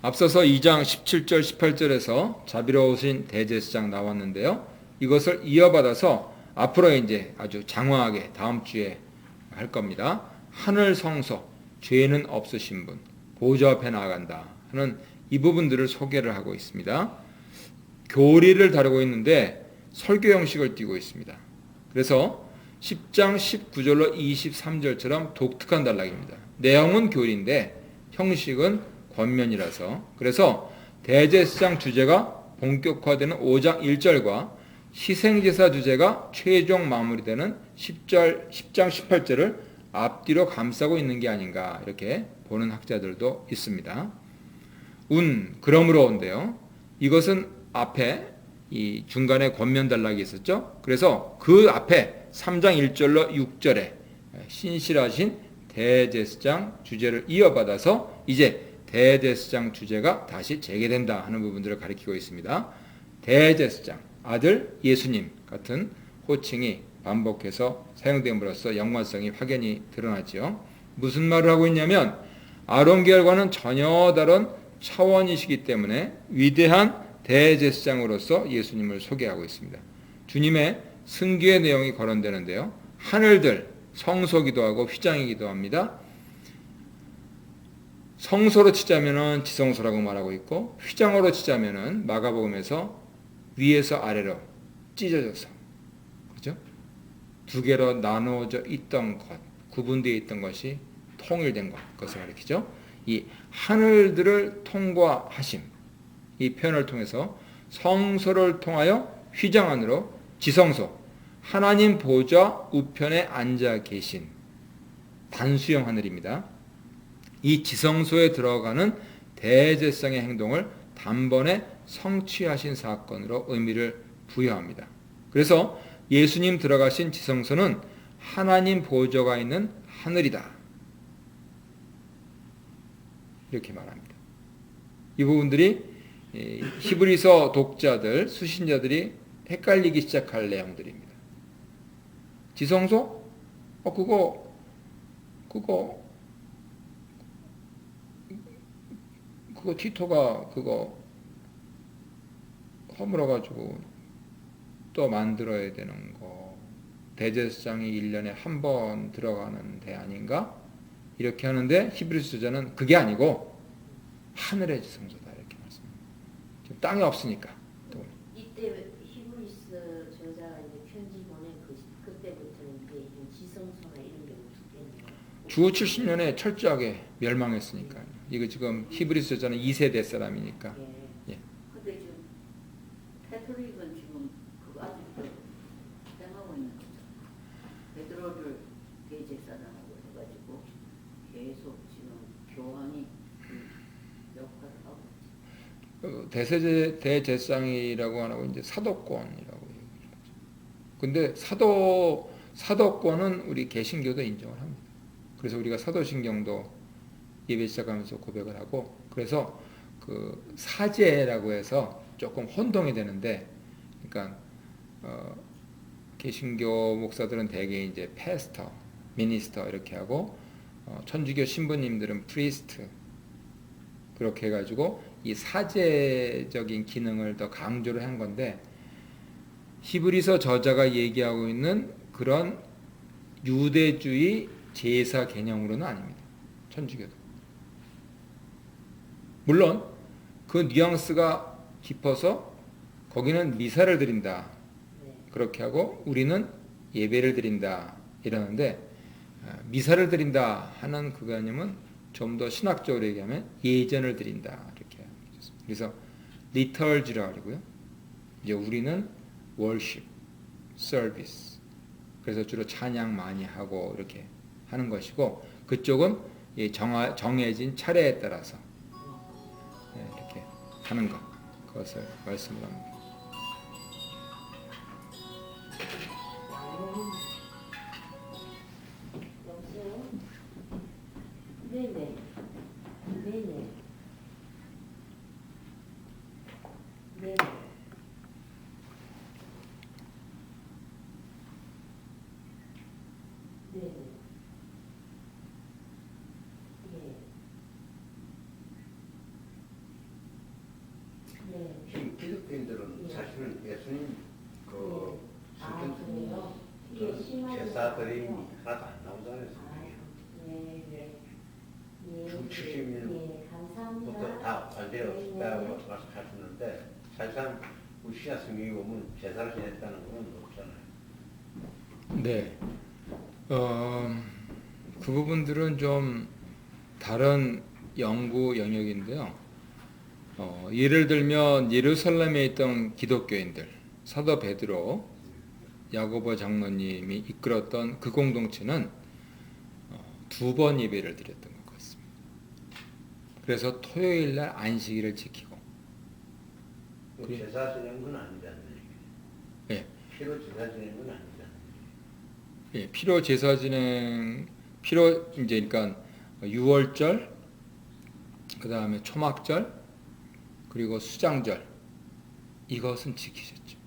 앞서서 2장 17절 18절에서 자비로우신 대제사장 나왔는데요. 이것을 이어받아서 앞으로 이제 아주 장황하게 다음 주에 할 겁니다. 하늘 성소, 죄는 없으신 분, 보좌 앞에 나아간다 하는 이 부분들을 소개를 하고 있습니다. 교리를 다루고 있는데 설교 형식을 띠고 있습니다. 그래서 10장 19절로 23절처럼 독특한 단락입니다. 내용은 교리인데 형식은 권면이라서, 그래서 대제사장 주제가 본격화되는 5장 1절과 희생제사 주제가 최종 마무리되는 10장 18절을 앞뒤로 감싸고 있는 게 아닌가 이렇게 보는 학자들도 있습니다. 그러므로인데요. 이것은 앞에 이 중간에 권면 단락이 있었죠. 그래서 그 앞에 3장 1절로 6절에 신실하신 대제사장 주제를 이어받아서 이제 대제사장 주제가 다시 재개된다 하는 부분들을 가리키고 있습니다. 대제사장, 아들 예수님 같은 호칭이 반복해서 사용됨으로써 연관성이 확연히 드러나죠. 무슨 말을 하고 있냐면 아론 계열과는 전혀 다른 차원이시기 때문에 위대한 대제사장으로서 예수님을 소개하고 있습니다. 주님의 승기의 내용이 거론되는데요. 하늘들 성소기도 하고 휘장이기도 합니다. 성소로 치자면은 지성소라고 말하고 있고, 휘장으로 치자면은 마가복음에서 위에서 아래로 찢어져서, 그죠? 두 개로 나누어져 있던 것, 구분되어 있던 것이 통일된 것을 가리키죠. 이 하늘들을 통과하심, 이 표현을 통해서 성소를 통하여 휘장 안으로 지성소, 하나님 보좌 우편에 앉아 계신 단수형 하늘입니다. 이 지성소에 들어가는 대제사장의 행동을 단번에 성취하신 사건으로 의미를 부여합니다. 그래서 예수님 들어가신 지성소는 하나님 보좌가 있는 하늘이다. 이렇게 말합니다. 이 부분들이 히브리서 독자들, 수신자들이 헷갈리기 시작할 내용들입니다. 지성소? 그거 티토가 그거 허물어가지고 또 만들어야 되는 거, 대제사장이 1년에 한 번 들어가는 데 아닌가? 이렇게 하는데 히브리서 저자는 그게 아니고 하늘의 지성소다 이렇게 말씀합니다. 지금 땅이 없으니까. 이때 히브리서 저자가 이제 편지 보낸 그때부터는 이제 지성소나 이런 게 없었겠네요. 주후 70년에 철저하게 멸망했으니까요. 이거 지금 히브리서 저자는 2세대 사람이니까. 예. 예. 근데 지금 캐톨릭은 지금 그거 아직도 주장하고 있는 거죠. 베드로를 대제사장하고 해가지고 계속 지금 교황이 그 역할을 하고 있죠. 대제사장이라고 하고 이제 사도권이라고 근데 사도권은 우리 개신교도 인정을 합니다. 그래서 우리가 사도신경도 예배 시작하면서 고백을 하고, 그래서 그 사제라고 해서 조금 혼동이 되는데, 그러니까 개신교 목사들은 대개 이제 패스터, 미니스터 이렇게 하고, 천주교 신부님들은 프리스트 그렇게 해가지고 이 사제적인 기능을 더 강조를 한 건데, 히브리서 저자가 얘기하고 있는 그런 유대주의 제사 개념으로는 아닙니다. 천주교도. 물론 그 뉘앙스가 깊어서 거기는 미사를 드린다 그렇게 하고 우리는 예배를 드린다 이러는데, 미사를 드린다 하는 그 개념은 좀 더 신학적으로 얘기하면 예전을 드린다 이렇게 하겠습니다. 그래서 liturgy라고 하고요. 이제 우리는 worship, service. 그래서 주로 찬양 많이 하고 이렇게 하는 것이고, 그쪽은 정해진 차례에 따라서 이렇게 하는 것, 그것을 말씀을 합니다. 여보세요? 네네. 네네. 네네. 네네. 예. 네. 기독교인들은 예. 사실은 예수님 그 아, 그래요? 이게 그 심하게 제사 드림이 나왔어요. 하나도 안 나오잖아요. 네, 네. 예, 주 70년 예, 감사합니다. 부터 다 관계없다고 네. 말씀하셨는데, 사실상 우리 신약 성경에 보면 제사를 지냈다는 건 없잖아요. 네. 그 부분들은 좀 다른 연구 영역인데요. 예를 들면 예루살렘에 있던 기독교인들, 사도 베드로, 야고보 장로님이 이끌었던 그 공동체는 2번 예배를 드렸던 것 같습니다. 그래서 토요일 날 안식일을 지키고, 그래. 제사 지낸 건 아니잖아요. 예, 피로 제사 지낸 건 아니잖아요. 예, 피로 제사 진행, 이제 그러니까 6월절, 그 다음에 초막절, 그리고 수장절, 이것은 지키셨죠.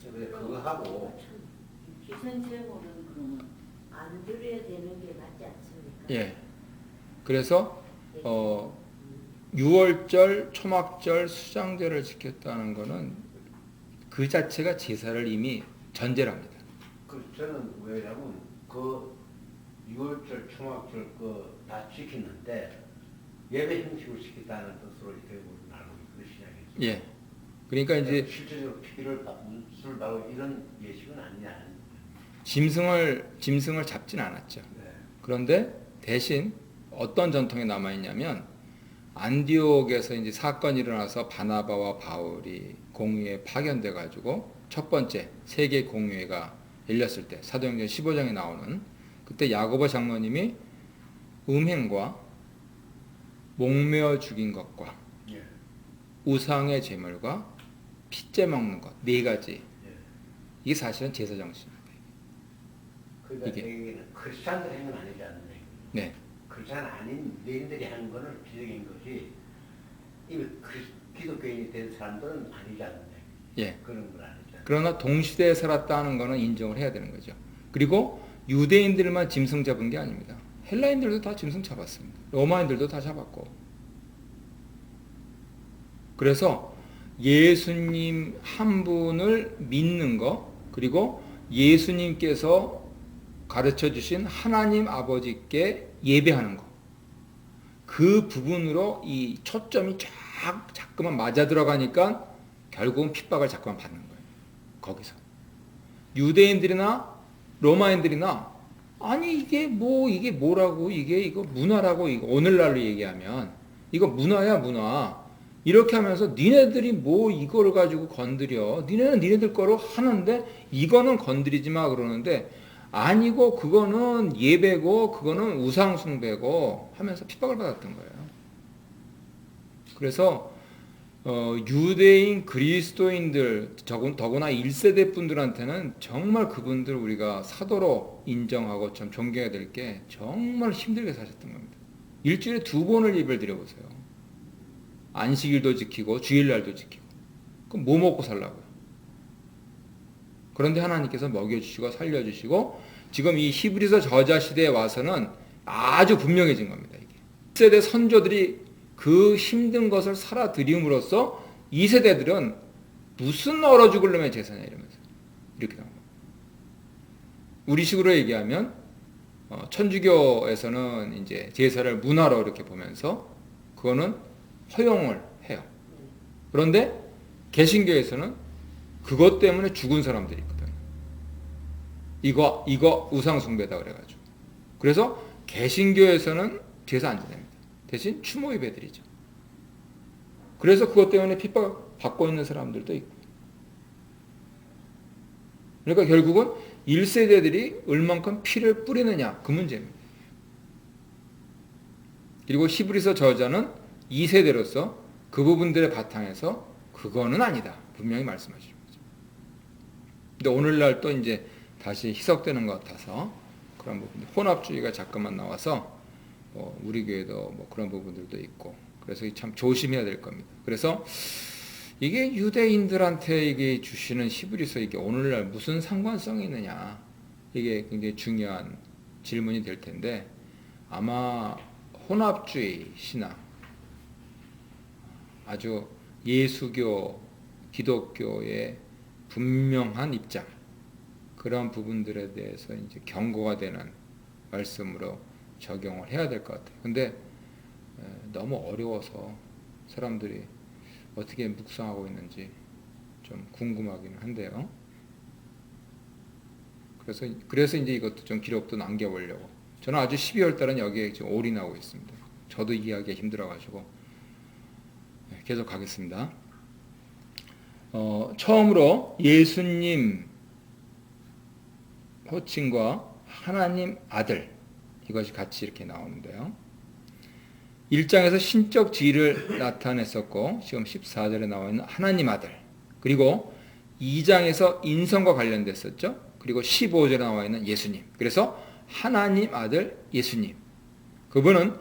근데 그거 하고 기선제물은 그러면 안 드려야 되는 게 맞지 않습니까? 예. 그래서 6월절, 초막절, 수장절을 지켰다는 것은 그 자체가 제사를 이미 전제를 합니다. 저는 왜냐면 그 6월절, 초막절 그 다 지키는데 예배 형식으로 지켰다는 뜻으로 이렇게 나누고 그 신약에서. 예. 그러니까 이제 실제로 피를 술 바로 이런 예식은 아니냐. 짐승을 잡진 않았죠. 네. 그런데 대신 어떤 전통이 남아 있냐면, 안디옥에서 이제 사건이 일어나서 바나바와 바울이 공회에 파견돼 가지고 첫 번째 세계 공회가 열렸을 때, 사도행전 15장에 나오는, 그때 야고보 장로님이 음행과 목매어 죽인 것과 예. 우상의 제물과 핏째 먹는 것, 4가지. 예. 이게 사실은 제사 정신입니다. 그러니까 이게. 얘기는 크리스찬들 행은 아니지 않는 얘기. 네. 크리스찬 아닌 유대인들이 하는 거는 비적인 것이, 이미 기독교인이 된 사람들은 아니지 않는 얘기. 예. 그런 건 아니죠. 그러나 동시대에 살았다는 것은 인정을 해야 되는 거죠. 그리고 유대인들만 짐승 잡은 게 아닙니다. 헬라인들도 다 짐승 잡았습니다. 로마인들도 다 잡았고. 그래서 예수님 한 분을 믿는 거, 그리고 예수님께서 가르쳐 주신 하나님 아버지께 예배하는 거, 그 부분으로 이 초점이 자꾸만 맞아 들어가니까 결국은 핍박을 자꾸만 받는 거예요. 거기서 유대인들이나 로마인들이나, 아니 이게 뭐라고, 이거 문화라고, 이거 오늘날로 얘기하면 이거 문화야 문화, 이렇게 하면서 니네들이 뭐 이거를 가지고 건드려, 니네는 니네들 거로 하는데 이거는 건드리지 마 그러는데, 아니고 그거는 예배고 그거는 우상숭배고 하면서 핍박을 받았던 거예요. 그래서 유대인 그리스도인들 더구나 1세대 분들한테는 정말 그분들 우리가 사도로 인정하고 참 존경해야 될 게 정말 힘들게 사셨던 겁니다. 일주일에 2번을 예배를 드려보세요. 안식일도 지키고 주일날도 지키고. 그럼 뭐 먹고 살라고요? 그런데 하나님께서 먹여주시고 살려주시고 지금 이 히브리서 저자 시대에 와서는 아주 분명해진 겁니다. 이게 1세대 선조들이 그 힘든 것을 살아들임으로써 2세대들은 무슨 얼어 죽을 놈의 제사냐 이러면서 이렇게 나온 겁니다. 우리식으로 얘기하면 천주교에서는 이제 제사를 문화로 이렇게 보면서 그거는 허용을 해요. 그런데 개신교에서는 그것 때문에 죽은 사람들이 있거든요. 이거 우상숭배다 그래가지고. 그래서 개신교에서는 제사 안 지냅니다. 대신 추모 예배 드리죠. 그래서 그것 때문에 핍박 받고 있는 사람들도 있고. 그러니까 결국은 1세대들이 얼만큼 피를 뿌리느냐 그 문제입니다. 그리고 히브리서 저자는 2세대로서 그 부분들의 바탕에서 그거는 아니다 분명히 말씀하시는 거죠. 근데 오늘날 또 이제 다시 희석되는 것 같아서 그런 부분, 혼합주의가 자꾸만 나와서 우리 교회도 뭐 그런 부분들도 있고, 그래서 참 조심해야 될 겁니다. 그래서 이게 유대인들한테 이게 주시는 히브리서 이게 오늘날 무슨 상관성이 있느냐, 이게 굉장히 중요한 질문이 될 텐데, 아마 혼합주의 신앙, 아주 예수교, 기독교의 분명한 입장, 그런 부분들에 대해서 이제 경고가 되는 말씀으로 적용을 해야 될 것 같아요. 근데 너무 어려워서 사람들이 어떻게 묵상하고 있는지 좀 궁금하기는 한데요. 그래서 이제 이것도 좀 기록도 남겨보려고. 저는 아주 12월 달은 여기에 지금 올인하고 있습니다. 저도 이해하기가 힘들어가지고 계속 가겠습니다. 처음으로 예수님 호칭과 하나님 아들, 이것이 같이 이렇게 나오는데요. 1장에서 신적 지위를 나타냈었고 지금 14절에 나와 있는 하나님 아들, 그리고 2장에서 인성과 관련됐었죠. 그리고 15절에 나와 있는 예수님. 그래서 하나님 아들 예수님, 그분은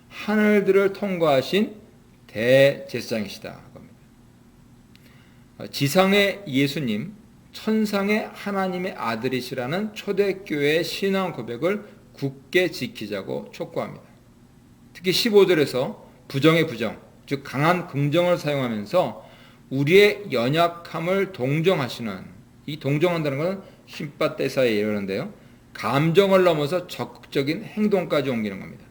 하늘들을 통과하신 대제사장이시다 겁니다. 지상의 예수님, 천상의 하나님의 아들이시라는 초대교회의 신앙 고백을 굳게 지키자고 촉구합니다. 특히 15절에서 부정의 부정, 즉 강한 긍정을 사용하면서 우리의 연약함을 동정하시는, 이 동정한다는 것은 심파테사에 이르는데요. 감정을 넘어서 적극적인 행동까지 옮기는 겁니다.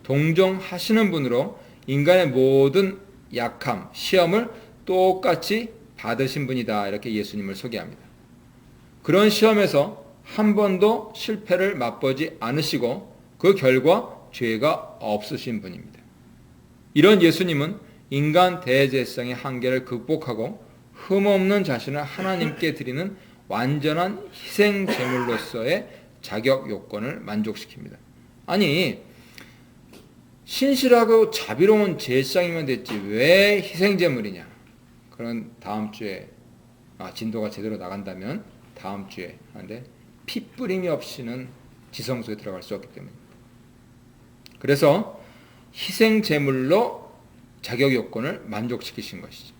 동정하시는 분으로 인간의 모든 약함, 시험을 똑같이 받으신 분이다, 이렇게 예수님을 소개합니다. 그런 시험에서 한 번도 실패를 맛보지 않으시고 그 결과 죄가 없으신 분입니다. 이런 예수님은 인간 대제사장의 한계를 극복하고 흠없는 자신을 하나님께 드리는 완전한 희생 제물로서의 자격 요건을 만족시킵니다. 아니, 신실하고 자비로운 제사장이면 됐지 왜 희생 제물이냐? 그런 다음 주에 진도가 제대로 나간다면 다음 주에 하는데, 피 뿌림이 없이는 지성소에 들어갈 수 없기 때문입니다. 그래서 희생 제물로 자격 요건을 만족시키신 것이죠.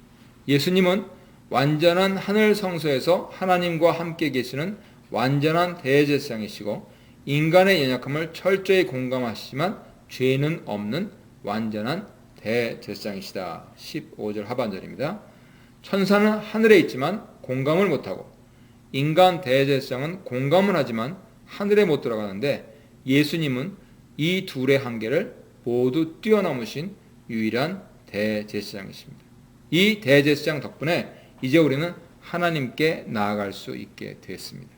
예수님은 완전한 하늘 성소에서 하나님과 함께 계시는 완전한 대제사장이시고 인간의 연약함을 철저히 공감하시지만 죄는 없는 완전한 대제사장이시다. 15절 하반절입니다. 천사는 하늘에 있지만 공감을 못하고 인간 대제사장은 공감을 하지만 하늘에 못 들어가는데, 예수님은 이 둘의 한계를 모두 뛰어넘으신 유일한 대제사장이십니다. 이 대제사장 덕분에 이제 우리는 하나님께 나아갈 수 있게 됐습니다.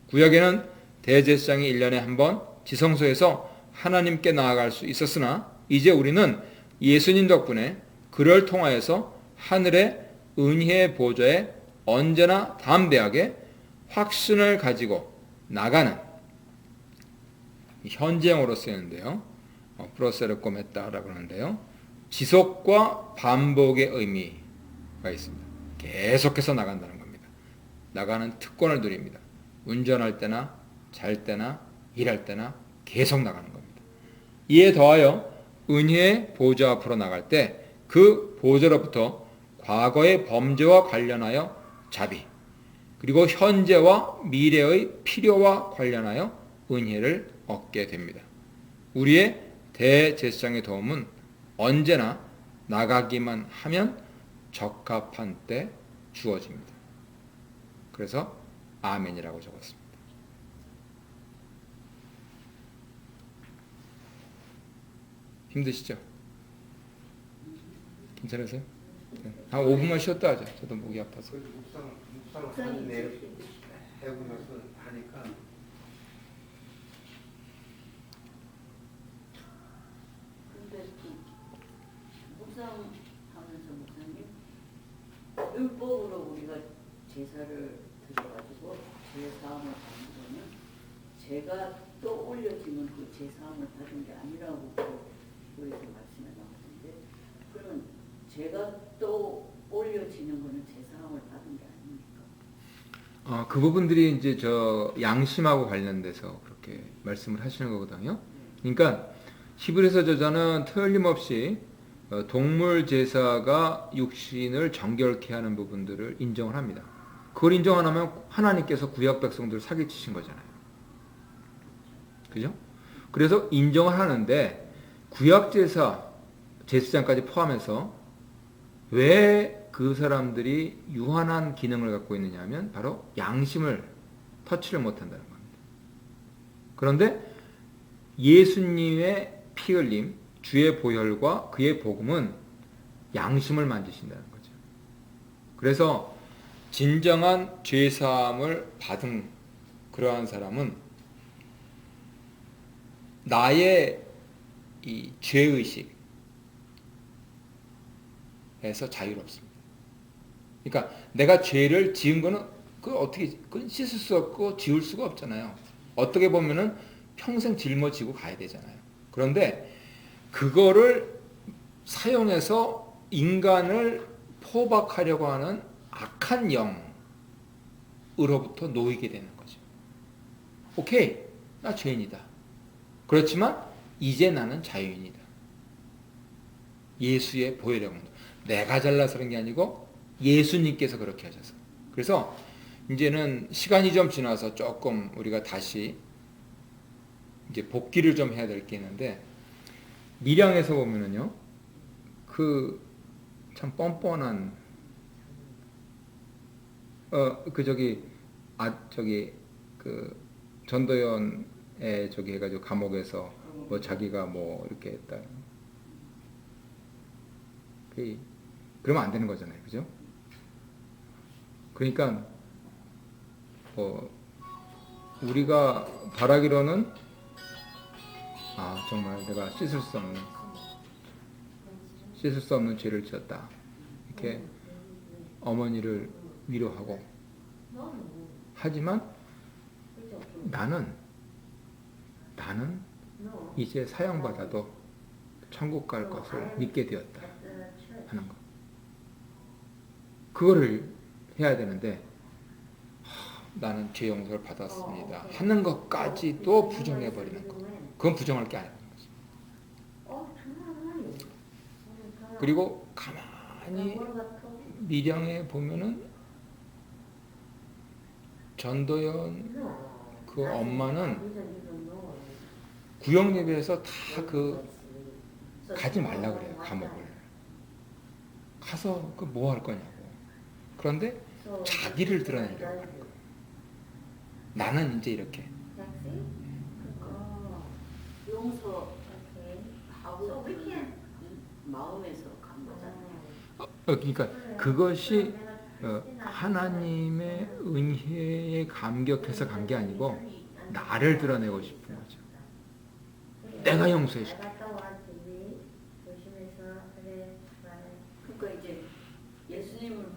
구약에는 대제사장이 1년에 한 번 지성소에서 하나님께 나아갈 수 있었으나 이제 우리는 예수님 덕분에 그를 통하여서 하늘의 은혜의 보좌에 언제나 담대하게 확신을 가지고 나가는, 현재형으로 쓰이는데요. 프로세르 꼬메따라고 하는데요. 지속과 반복의 의미, 있습니다. 계속해서 나간다는 겁니다. 나가는 특권을 누립니다. 운전할 때나 잘 때나 일할 때나 계속 나가는 겁니다. 이에 더하여 은혜의 보좌 앞으로 나갈 때 그 보좌로부터 과거의 범죄와 관련하여 자비, 그리고 현재와 미래의 필요와 관련하여 은혜를 얻게 됩니다. 우리의 대제사장의 도움은 언제나 나가기만 하면 적합한 때 주어집니다. 그래서 아멘이라고 적었습니다. 힘드시죠? 괜찮으세요? 네. 한 5분만 쉬었다 하죠. 저도 목이 아파서. 묵상을 하는데 해보면서 하니까 근데 묵상하면서 목사님 율법으로 우리가 제사를 드려가지고 제사함을 받는 거는 제가 또 올려지는 그 제사함을 받은 게 아니라고 그에서 말씀에 나오는데 그러면 제가 또 올려지는 거는 제사함을 받은 게 아닙니까? 그 부분들이 이제 저 양심하고 관련돼서 그렇게 말씀을 하시는 거거든요. 그러니까 히브리서 저자는 틀림없이 동물 제사가 육신을 정결케 하는 부분들을 인정을 합니다. 그걸 인정 안 하면 하나님께서 구약 백성들을 사기치신 거잖아요. 그죠? 그래서 인정을 하는데 구약 제사장까지 포함해서 왜 그 사람들이 유한한 기능을 갖고 있느냐 하면 바로 양심을 터치를 못한다는 겁니다. 그런데 예수님의 피 흘림, 주의 보혈과 그의 복음은 양심을 만지신다는 거죠. 그래서 진정한 죄사함을 받은 그러한 사람은 나의 이 죄의식에서 자유롭습니다. 그러니까 내가 죄를 지은 거는 그건 씻을 수 없고 지울 수가 없잖아요. 어떻게 보면은 평생 짊어지고 가야 되잖아요. 그런데 그거를 사용해서 인간을 포박하려고 하는 악한 영으로부터 놓이게 되는 거죠. 오케이, 나 죄인이다. 그렇지만 이제 나는 자유인이다. 예수의 보혈의 내가 잘나서 그런 게 아니고 예수님께서 그렇게 하셔서. 그래서 이제는 시간이 좀 지나서 조금 우리가 다시 이제 복귀를 좀 해야 될 게 있는데, 밀양에서 보면은요, 참 뻔뻔한 전도연에 해가지고 감옥에서 뭐 자기가 뭐 이렇게 했다. 그러면 안 되는 거잖아요, 그죠? 그러니까 우리가 바라기로는 정말 내가 씻을 수 없는 죄를 지었다. 이렇게 어머니를 위로하고, 하지만 나는 이제 사형받아도 천국 갈 것을 믿게 되었다 하는 거. 그거를 해야 되는데, 나는 죄 용서를 받았습니다 하는 것까지도 부정해버리는 거. 그건 부정할 게 아니라는 거죠. 그리고 가만히 밀양에 보면은 전도연 그 엄마는 구역 예배에서 다 가지 말라 그래요. 감옥을 가서 뭐 할 거냐고. 그런데 자기를 드러내려고 하는 거예요. 나는 이제 이렇게 용서하고 마음에서 간 거잖아요. 그러니까 그것이 하나님의 은혜에 감격해서 간 게 아니고 나를 드러내고 싶은 거죠. 내가 용서해 줄게. 그러니까 이제 예수님을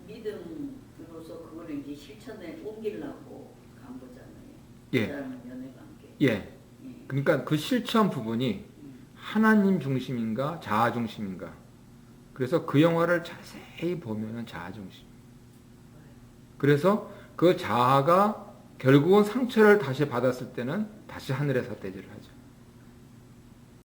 믿음으로써 그거를 이제 실천에 옮기려고 간 거잖아요. 예. 연애 관계. 예. 그러니까 그 실천 부분이 하나님 중심인가 자아 중심인가 그래서 그 영화를 자세히 보면은 자아중심. 그래서 그 자아가 결국은 상처를 다시 받았을 때는 다시 하늘의 삿대질을 하죠.